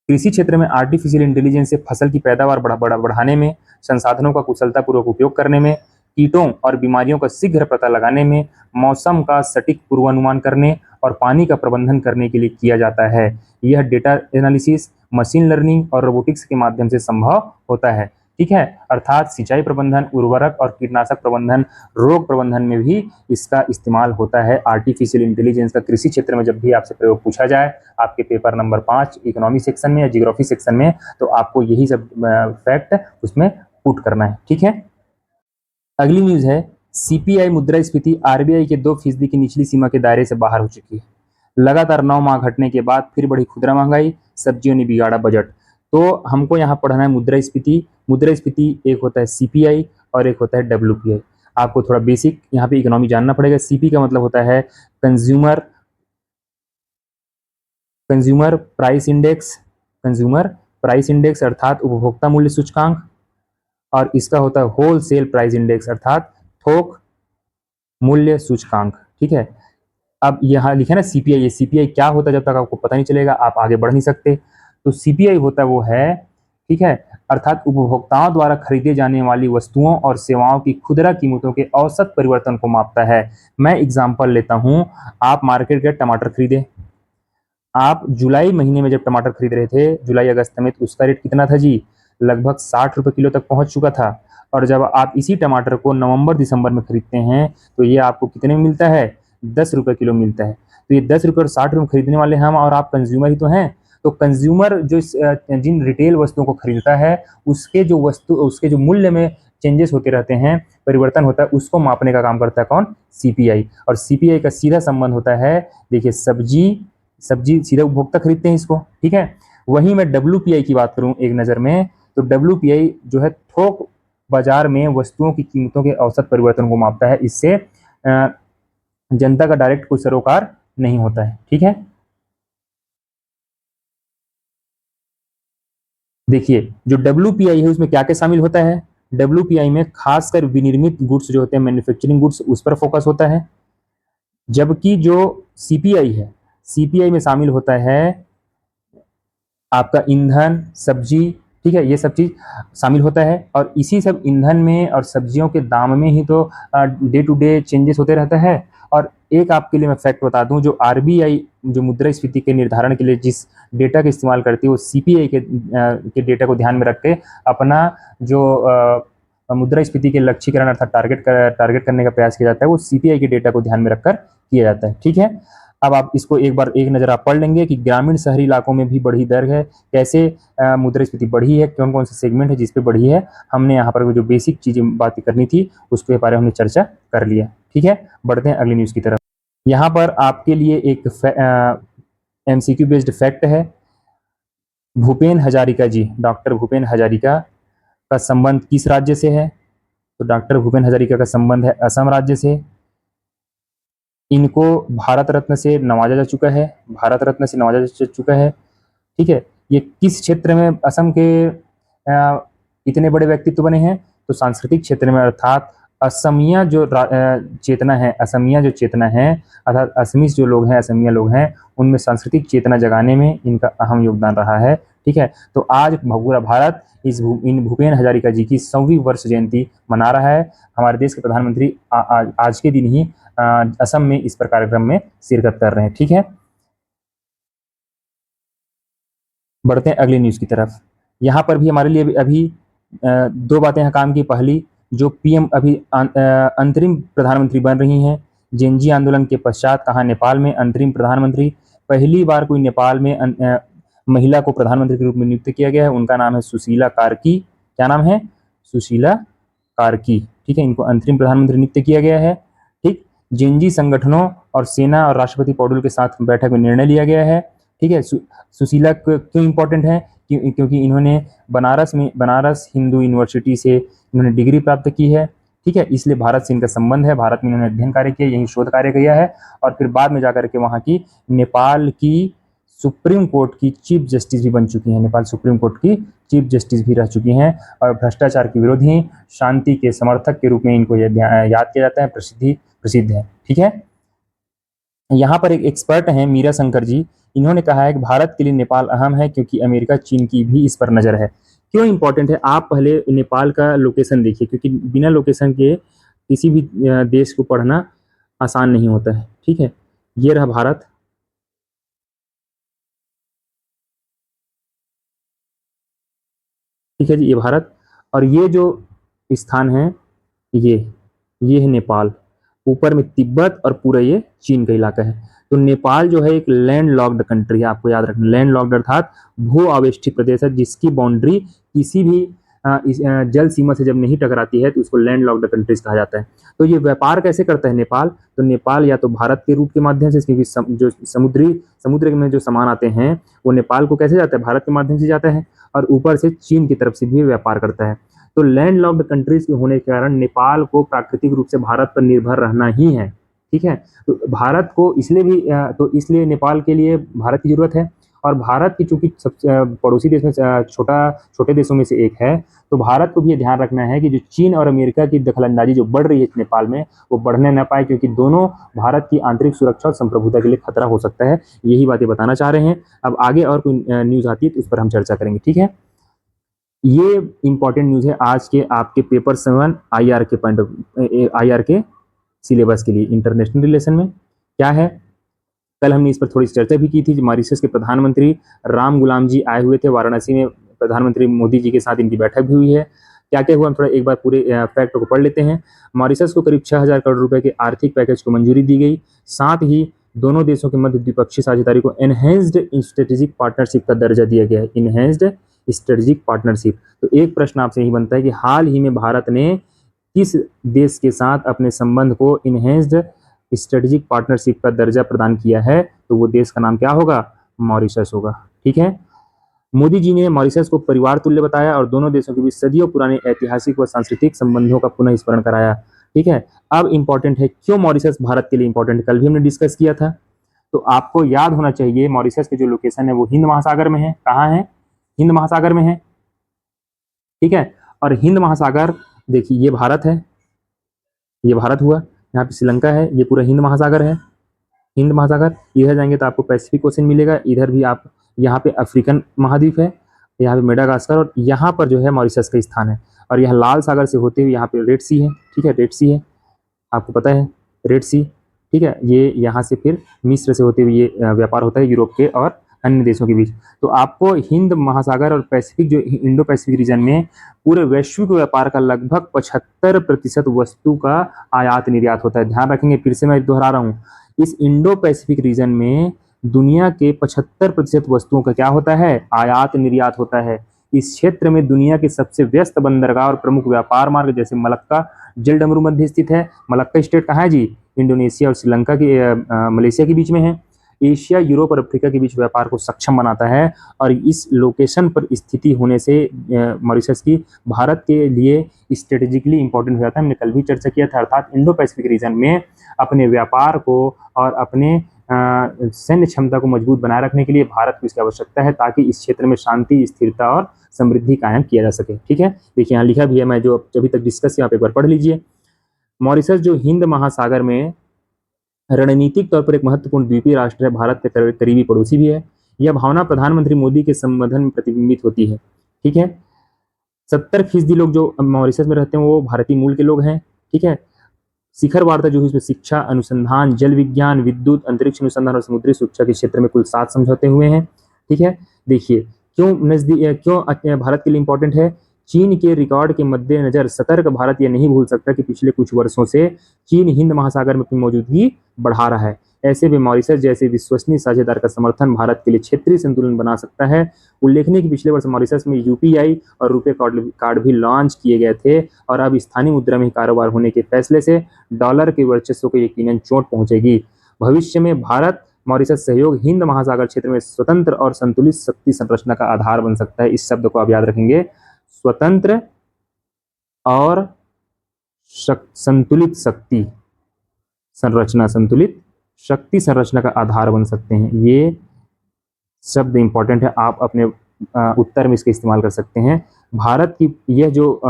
कृषि क्षेत्र में आर्टिफिशियल इंटेलिजेंस से फसल की पैदावार बढ़ाने में, संसाधनों का कुशलतापूर्वक उपयोग करने में, कीटों और बीमारियों का शीघ्र पता लगाने में, मौसम का सटीक पूर्वानुमान करने और पानी का प्रबंधन करने के लिए किया जाता है। यह डेटा एनालिसिस, मशीन लर्निंग और रोबोटिक्स के माध्यम से संभव होता है। ठीक है, अर्थात सिंचाई प्रबंधन, उर्वरक और कीटनाशक प्रबंधन, रोग प्रबंधन में भी इसका इस्तेमाल होता है। आर्टिफिशियल इंटेलिजेंस का कृषि क्षेत्र में जब भी आपसे प्रयोग पूछा जाए आपके पेपर नंबर 5 इकोनॉमी सेक्शन में या जियोग्राफी सेक्शन में, तो आपको यही सब फैक्ट उसमें पुट करना है। ठीक है, अगली न्यूज है, सीपीआई मुद्रास्फीति आरबीआई के 2% की निचली सीमा के दायरे से बाहर हो चुकी है। लगातार 9 माह घटने के बाद फिर बढ़ी खुदरा महंगाई, सब्जियों ने बिगाड़ा बजट। तो हमको यहाँ पढ़ना है मुद्रास्फीति। मुद्रास्फीति एक होता है सीपीआई और एक होता है डब्ल्यूपीआई। आपको थोड़ा बेसिक यहाँ पे इकोनॉमी जानना पड़ेगा। सीपी का मतलब होता है कंज्यूमर कंज्यूमर प्राइस इंडेक्स अर्थात उपभोक्ता मूल्य सूचकांक, और इसका होता है होल सेल प्राइस इंडेक्स अर्थात थोक मूल्य सूचकांक। ठीक है, अब यहाँ लिखे ना सीपीआई, सीपीआई क्या होता है जब तक आपको पता नहीं चलेगा आप आगे बढ़ नहीं सकते। तो सीपीआई होता है वो है, ठीक है, अर्थात उपभोक्ताओं द्वारा खरीदे जाने वाली वस्तुओं और सेवाओं की खुदरा कीमतों के औसत परिवर्तन को मापता है। मैं एग्जांपल लेता हूं, आप मार्केट गए टमाटर खरीदे, आप जुलाई महीने में जब टमाटर खरीद रहे थे जुलाई अगस्त में, तो उसका रेट कितना था जी, लगभग 60 रुपये किलो तक पहुंच चुका था। और जब आप इसी टमाटर को नवंबर दिसंबर में खरीदते हैं तो ये आपको कितने में मिलता है, 10 रुपये किलो मिलता है। तो ये 10 रुपये और 60 रुपये खरीदने वाले हम और आप कंज्यूमर ही तो हैं। तो कंज्यूमर जो जिन रिटेल वस्तुओं को खरीदता है उसके जो मूल्य में चेंजेस होते रहते हैं, परिवर्तन होता है, उसको मापने का काम करता है कौन, सीपीआई। और सीपीआई का सीधा संबंध होता है, देखिए सब्जी सीधे उपभोक्ता खरीदते हैं इसको। ठीक है, वहीं मैं डब्ल्यूपीआई की बात करूं एक नज़र में, तो डब्ल्यूपीआई जो है थोक बाजार में वस्तुओं की कीमतों के औसत परिवर्तन को मापता है। इससे जनता का डायरेक्ट कोई सरोकार नहीं होता है। ठीक है, देखिए जो डब्ल्यूपीआई है उसमें क्या क्या शामिल होता है। डब्ल्यूपीआई में खासकर विनिर्मित गुड्स जो होते हैं, मैन्युफैक्चरिंग गुड्स, उस पर फोकस होता है। जबकि जो सीपीआई है, सीपीआई में शामिल होता है आपका ईंधन, सब्जी, ठीक है, ये सब चीज शामिल होता है। और इसी सब ईंधन में और सब्जियों के दाम में ही तो डे टू डे चेंजेस होते रहता है। और एक आपके लिए मैं फैक्ट बता दूं, जो आरबीआई जो मुद्रास्फीति के निर्धारण के लिए जिस डेटा का इस्तेमाल करती है वो सीपीआई के डेटा को ध्यान में रख के अपना जो मुद्रास्फीति के लक्ष्यीकरण अर्थात टारगेट करने का प्रयास किया जाता है, वो सीपीआई के डेटा को ध्यान में रखकर किया जाता है। ठीक है, अब आप इसको एक बार एक नज़र आप पढ़ लेंगे कि ग्रामीण शहरी इलाकों में भी बढ़ी दर है, कैसे मुद्रास्फीति बढ़ी है, कौन कौन से सेगमेंट है जिस पे बढ़ी है। हमने यहाँ पर जो बेसिक चीज़ें बातें करनी थी उसके बारे में हमने चर्चा कर लिया। ठीक है, बढ़ते हैं अगली न्यूज़ की तरफ। यहाँ पर आपके लिए एक एमसीक्यू बेस्ड फैक्ट है। भूपेन हजारिका जी, डॉक्टर भूपेन हजारिका का संबंध किस राज्य से है, तो डॉक्टर भूपेन हजारिका का संबंध है असम राज्य से। इनको भारत रत्न से नवाजा जा चुका है, भारत रत्न से नवाजा जा चुका है। ठीक है, ये किस क्षेत्र में असम के इतने बड़े व्यक्तित्व बने हैं, तो सांस्कृतिक क्षेत्र में, अर्थात असमिया जो चेतना है, असमिया जो चेतना है अर्थात असमीज जो लोग हैं, असमिया लोग हैं, उनमें सांस्कृतिक चेतना जगाने में इनका अहम योगदान रहा है। ठीक है, तो आज पूरा भारत इन भूपेन हजारिका जी की 100वीं वर्ष जयंती मना रहा है। हमारे देश के प्रधानमंत्री आज के दिन ही असम में इस पर कार्यक्रम में शिरकत कर रहे हैं। ठीक है, बढ़ते हैं अगली न्यूज़ की तरफ। यहाँ पर भी हमारे लिए अभी दो बातें हैं काम की। पहली, जो पीएम अभी अंतरिम प्रधानमंत्री बन रही हैं जेनजी आंदोलन के पश्चात, कहा नेपाल में अंतरिम प्रधानमंत्री, पहली बार कोई नेपाल में महिला को प्रधानमंत्री के रूप में नियुक्त किया गया है, उनका नाम है सुशीला कार्की। क्या नाम है? सुशीला कार्की। ठीक है, इनको अंतरिम प्रधानमंत्री नियुक्त किया गया है। ठीक, जेनजी संगठनों और सेना और राष्ट्रपति पौडुल के साथ बैठक में निर्णय लिया गया है। ठीक है, सुशीला क्यों इंपॉर्टेंट है? क्योंकि इन्होंने बनारस हिंदू यूनिवर्सिटी से इन्होंने डिग्री प्राप्त की है। ठीक है, इसलिए भारत से इनका संबंध है, भारत में इन्होंने अध्ययन कार्य किया, यही शोध कार्य किया है, और फिर बाद में जाकर के वहाँ की नेपाल की सुप्रीम कोर्ट की चीफ जस्टिस भी बन चुकी हैं, नेपाल सुप्रीम कोर्ट की चीफ जस्टिस भी रह चुकी हैं, और भ्रष्टाचार के विरोधी, शांति के समर्थक के रूप में इनको याद किया जाता है, प्रसिद्ध है। ठीक है, यहाँ पर एक एक्सपर्ट हैं मीरा शंकर जी, इन्होंने कहा है कि भारत के लिए नेपाल अहम है क्योंकि अमेरिका, चीन की भी इस पर नज़र है। क्यों इंपॉर्टेंट है? आप पहले नेपाल का लोकेशन देखिए, क्योंकि बिना लोकेशन के किसी भी देश को पढ़ना आसान नहीं होता है। ठीक है, ये रहा भारत, ठीक है जी, ये भारत, और ये जो स्थान है ये है नेपाल, ऊपर में तिब्बत और पूरा ये चीन का इलाका है। तो नेपाल जो है एक लैंड लॉक्ड कंट्री है, आपको याद रखना, लैंड लॉक्ड अर्थात भू आवेष्टित प्रदेश है, जिसकी बाउंड्री किसी भी जल सीमा से जब नहीं टकराती है तो उसको लैंड लॉक्ड कंट्रीज कहा जाता है। तो ये व्यापार कैसे करता है नेपाल? तो नेपाल या तो भारत के रूट के माध्यम से, क्योंकि जो समुद्र में जो सामान आते हैं वो नेपाल को कैसे जाता है? भारत के माध्यम से जाता है, और ऊपर से चीन की तरफ से भी व्यापार करता है। तो लैंड लॉक्ड कंट्रीज के होने के कारण नेपाल को प्राकृतिक रूप से भारत पर निर्भर रहना ही है। ठीक है, तो भारत को इसलिए नेपाल के लिए भारत की जरूरत है, और भारत की चूंकि सबसे पड़ोसी देश में छोटे देशों में से एक है, तो भारत को भी ये ध्यान रखना है कि जो चीन और अमेरिका की दखलंदाजी जो बढ़ रही है नेपाल में, वो बढ़ने न पाए, क्योंकि दोनों भारत की आंतरिक सुरक्षा और संप्रभुता के लिए खतरा हो सकता है। यही बातें बताना चाह रहे हैं। अब आगे और कोई न्यूज़ आती है तो उस पर हम चर्चा करेंगे। ठीक है, ये इंपॉर्टेंट न्यूज़ है आज के आपके पेपर 7 IR के सिलेबस के लिए, इंटरनेशनल रिलेशन में क्या है। कल हमने इस पर थोड़ी चर्चा भी की थी। मॉरिशस के प्रधानमंत्री राम गुलाम जी आए हुए थे वाराणसी में, प्रधानमंत्री मोदी जी के साथ इनकी बैठक भी हुई है। क्या क्या हुआ, हम थोड़ा एक बार पूरे फैक्ट को पढ़ लेते हैं। मॉरिशस को करीब 6,000 करोड़ रुपए के आर्थिक पैकेज को मंजूरी दी गई। साथ ही दोनों देशों के मध्य द्विपक्षीय साझेदारी को एनहेंस्ड स्ट्रेटेजिक पार्टनरशिप का दर्जा दिया गया है। Enhanced strategic partnership. तो एक प्रश्न आपसे यही बनता है कि हाल ही में भारत ने किस देश के साथ अपने संबंध को इनहेंस्ड स्ट्रेटेजिक पार्टनरशिप का दर्जा प्रदान किया है? तो वो देश का नाम क्या होगा? मॉरिशस होगा। ठीक है, मोदी जी ने मॉरिशस को परिवार तुल्य बताया और दोनों देशों के बीच सदियों पुराने ऐतिहासिक व सांस्कृतिक संबंधों का पुनः स्मरण कराया। ठीक है, अब इंपॉर्टेंट है क्यों मॉरिशस भारत के लिए इंपॉर्टेंट, कल भी हमने डिस्कस किया था। तो आपको याद होना चाहिए मॉरिशस की जो लोकेशन है वो हिंद महासागर में है। कहाँ है? हिंद महासागर में है। ठीक है, और हिंद महासागर देखिए, ये भारत है, ये भारत हुआ, यहाँ पे श्रीलंका है, ये पूरा हिंद महासागर है। हिंद महासागर, इधर जाएंगे तो आपको पैसिफिक ओशन मिलेगा, इधर भी आप, यहाँ पे अफ्रीकन महाद्वीप है, यहाँ पे मेडागास्कर, और यहाँ पर जो है मॉरिशस का स्थान है। और यहाँ लाल सागर से होते हुए यहाँ पे रेड सी है। ठीक है, रेड सी है, आपको पता है रेड सी। ठीक है, ये यहाँ से फिर मिस्र से होते हुए ये व्यापार होता है यूरोप के और अन्य देशों के बीच। तो आपको हिंद महासागर और पैसिफिक जो इंडो पैसिफिक रीजन में पूरे वैश्विक व्यापार का लगभग 75% वस्तु का आयात निर्यात होता है। ध्यान रखेंगे, फिर से मैं दोहरा रहा हूँ, इस इंडो पैसिफिक रीजन में दुनिया के 75% वस्तुओं का क्या होता है? आयात निर्यात होता है। इस क्षेत्र में दुनिया के सबसे व्यस्त बंदरगाह और प्रमुख व्यापार मार्ग जैसे मलक्का जलडमरू मध्य स्थित है। मलक्का स्टेट कहाँ है जी? इंडोनेशिया और श्रीलंका के मलेशिया के बीच में है। एशिया, यूरोप और अफ्रीका के बीच व्यापार को सक्षम बनाता है, और इस लोकेशन पर स्थिति होने से मॉरिशस की भारत के लिए स्ट्रेटेजिकली इंपॉर्टेंट हो जाता है। हमने कल भी चर्चा किया था। अर्थात इंडो पैसिफिक रीजन में अपने व्यापार को और अपने सैन्य क्षमता को मजबूत बनाए रखने के लिए भारत को इसकी आवश्यकता है, ताकि इस क्षेत्र में शांति, स्थिरता और समृद्धि कायम किया जा सके। ठीक है, देखिए यहाँ लिखा भी है, मैं जो अभी तक डिस्कस किया आप एक बार पढ़ लीजिए। मॉरिशस जो हिंद महासागर में रणनीतिक तौर पर एक महत्वपूर्ण द्वीपीय राष्ट्र है, भारत के करीबी पड़ोसी भी है। यह भावना प्रधानमंत्री मोदी के संबोधन में प्रतिबिंबित होती है। ठीक है, 70% लोग जो मॉरिशस में रहते हैं वो भारतीय मूल के लोग हैं। ठीक है, शिखर वार्ता जो है इसमें शिक्षा, अनुसंधान, जल विज्ञान, विद्युत, अंतरिक्ष अनुसंधान और समुद्री सुरक्षा के क्षेत्र में कुल 7 समझौते हुए हैं। ठीक है, देखिए क्यों भारत के लिए इंपॉर्टेंट है? चीन के रिकॉर्ड के मद्देनजर सतर्क भारत यह नहीं भूल सकता कि पिछले कुछ वर्षों से चीन हिंद महासागर में अपनी मौजूदगी बढ़ा रहा है। ऐसे में मॉरिशस जैसे विश्वसनीय साझेदार का समर्थन भारत के लिए क्षेत्रीय संतुलन बना सकता है। उल्लेखनीय कि पिछले वर्ष मॉरिशस में यूपीआई और रुपे कार्ड भी लॉन्च किए गए थे और अब स्थानीय मुद्रा में कारोबार होने के फैसले से डॉलर के वर्चस्व को यकीनन चोट पहुंचेगी। भविष्य में भारत मॉरिशस सहयोग हिंद महासागर क्षेत्र में स्वतंत्र और संतुलित शक्ति संरचना का आधार बन सकता है। इस शब्द को आप याद रखेंगे, स्वतंत्र और संतुलित शक्ति संरचना, संतुलित शक्ति संरचना का आधार बन सकते हैं। ये शब्द इंपॉर्टेंट है, आप अपने उत्तर में इसका इस्तेमाल कर सकते हैं। भारत की यह जो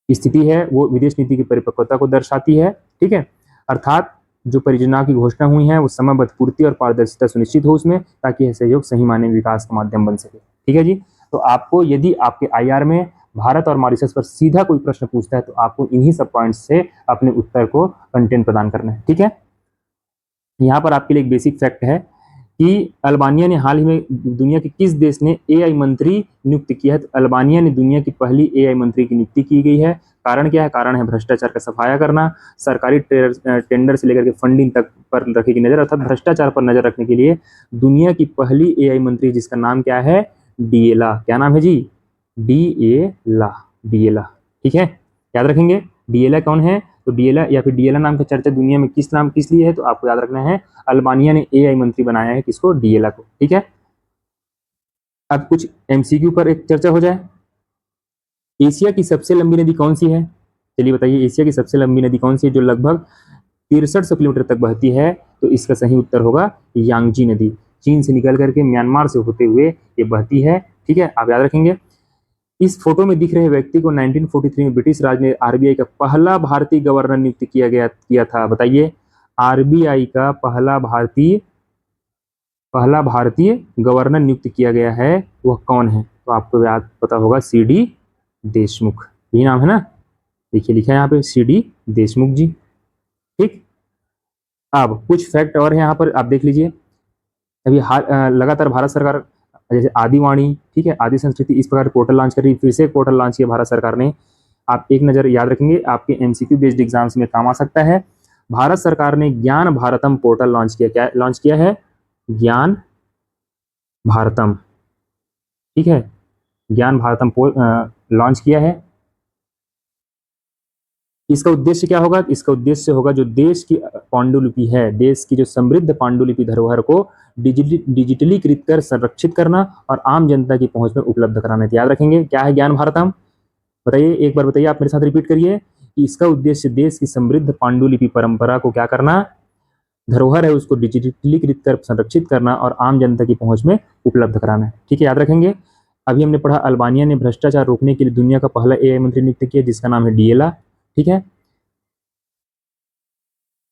स्थिति है वो विदेश नीति की परिपक्वता को दर्शाती है। ठीक है, अर्थात जो परियोजनाओं की घोषणा हुई है वो समयबद्ध पूर्ति और पारदर्शिता सुनिश्चित हो उसमें, ताकि यह सहयोग सही मायने विकास का माध्यम बन सके। ठीक है जी, तो आपको यदि आपके आईआर में भारत और मॉरिशस पर सीधा कोई प्रश्न पूछता है तो आपको इन्हीं सब पॉइंट्स से अपने उत्तर को कंटेंट प्रदान करना है। ठीक है, यहाँ पर आपके लिए एक बेसिक फैक्ट है कि अल्बानिया ने हाल ही में दुनिया के किस देश ने एआई मंत्री नियुक्त किया है? तो अल्बानिया ने दुनिया की पहली एआई मंत्री की नियुक्ति की गई है। कारण क्या है? कारण है भ्रष्टाचार का सफाया करना, सरकारी टेंडर से लेकर के फंडिंग तक पर रखेगी नजर, अर्थात भ्रष्टाचार पर नजर रखने के लिए दुनिया की पहली एआई मंत्री, जिसका नाम क्या है? डिएला। क्या नाम है जी? Diella, Diella. ठीक है, याद रखेंगे डिएला कौन है। तो डिएला या फिर डिएला नाम का चर्चा दुनिया में किस लिए है? तो आपको याद रखना है अल्बानिया ने एआई मंत्री बनाया है, किसको? डिएला को। ठीक है, अब कुछ एमसीक्यू पर एक चर्चा हो जाए। एशिया की सबसे लंबी नदी कौन सी है? चलिए बताइए, एशिया की सबसे लंबी नदी कौन सी है जो लगभग 6300 किलोमीटर तक बहती है? तो इसका सही उत्तर होगा यांगजी नदी। चीन से निकल करके म्यांमार से होते हुए ये बहती है। ठीक है, आप याद रखेंगे। इस फोटो में दिख रहे व्यक्ति को 1943 में ब्रिटिश राज ने आरबीआई का पहला भारतीय गवर्नर नियुक्त किया था। बताइए, आरबीआई का पहला भारतीय गवर्नर नियुक्त किया गया है, वह कौन है? तो आपको याद पता होगा, सीडी देशमुख, यही नाम है ना। देखिए लिखा है यहाँ पे, सीडी देशमुख जी। ठीक, अब कुछ फैक्ट और है यहाँ पर, आप देख लीजिए। अभी लगातार भारत सरकार जैसे आदिवाणी, ठीक है, आदि संस्कृति, इस प्रकार पोर्टल लॉन्च कर रही है। फिर से पोर्टल लॉन्च किया भारत सरकार ने। आप एक नज़र याद रखेंगे, आपके एमसीक्यू बेस्ड एग्जाम्स में काम आ सकता है। भारत सरकार ने ज्ञान भारतम पोर्टल लॉन्च किया। क्या लॉन्च किया है? ज्ञान भारतम। ठीक है, ज्ञान भारतम लॉन्च किया है। इसका उद्देश्य क्या होगा? इसका उद्देश्य होगा जो देश की पांडुलिपि है, देश की जो समृद्ध पांडुलिपि धरोहर को डिजिटलीकृत कर संरक्षित करना और आम जनता की पहुंच में उपलब्ध कराना। याद रखेंगे, क्या है ज्ञान भारतम? बताइए, एक बार बताइए, आप मेरे साथ रिपीट करिए कि इसका उद्देश्य देश की समृद्ध पांडुलिपि परंपरा को क्या करना, धरोहर है उसको डिजिटलीकृत कर संरक्षित करना और आम जनता की पहुंच में उपलब्ध कराना है। ठीक है, याद रखेंगे। अभी हमने पढ़ा अल्बानिया ने भ्रष्टाचार रोकने के लिए दुनिया का पहला एआई मंत्री नियुक्त किया, जिसका नाम है डिएला। ठीक है,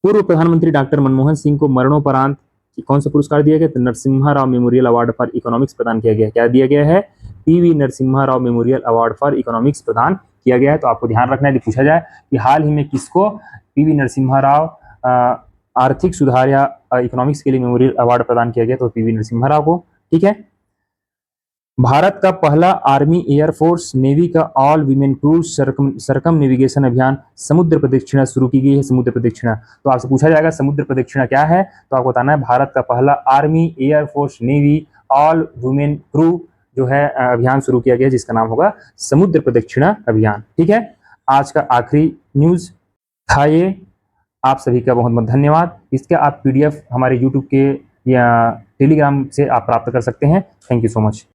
पूर्व प्रधानमंत्री डॉक्टर मनमोहन सिंह को मरणोपरांत कौन सा पुरस्कार दिया गया? तो Narasimha Rao memorial award for economics प्रदान किया गया। क्या दिया गया है? PV Narasimha Rao memorial award for economics प्रदान किया गया है। तो आपको ध्यान रखना है, पूछा जाए कि हाल ही में किसको पीवी नरसिम्हा राव आर्थिक सुधार या इकोनॉमिक्स के लिए मेमोरियल अवार्ड प्रदान किया गया? तो पीवी नरसिम्हा राव को। ठीक है, भारत का पहला आर्मी एयरफोर्स नेवी का ऑल वीमेन क्रूज सरकम नेविगेशन अभियान समुद्र प्रदक्षिणा शुरू की गई है। समुद्र प्रदक्षिणा, तो आपसे पूछा जाएगा समुद्र प्रदक्षिणा क्या है? तो आपको बताना है भारत का पहला army air force navy all women crew जो है अभियान शुरू किया गया, जिसका नाम होगा समुद्र प्रदक्षिणा अभियान। ठीक है, आज का आखिरी न्यूज था ये। आप सभी का बहुत बहुत धन्यवाद। इसका आप पीडीएफ हमारे यूट्यूब के या टेलीग्राम से आप प्राप्त कर सकते हैं। Thank you so much.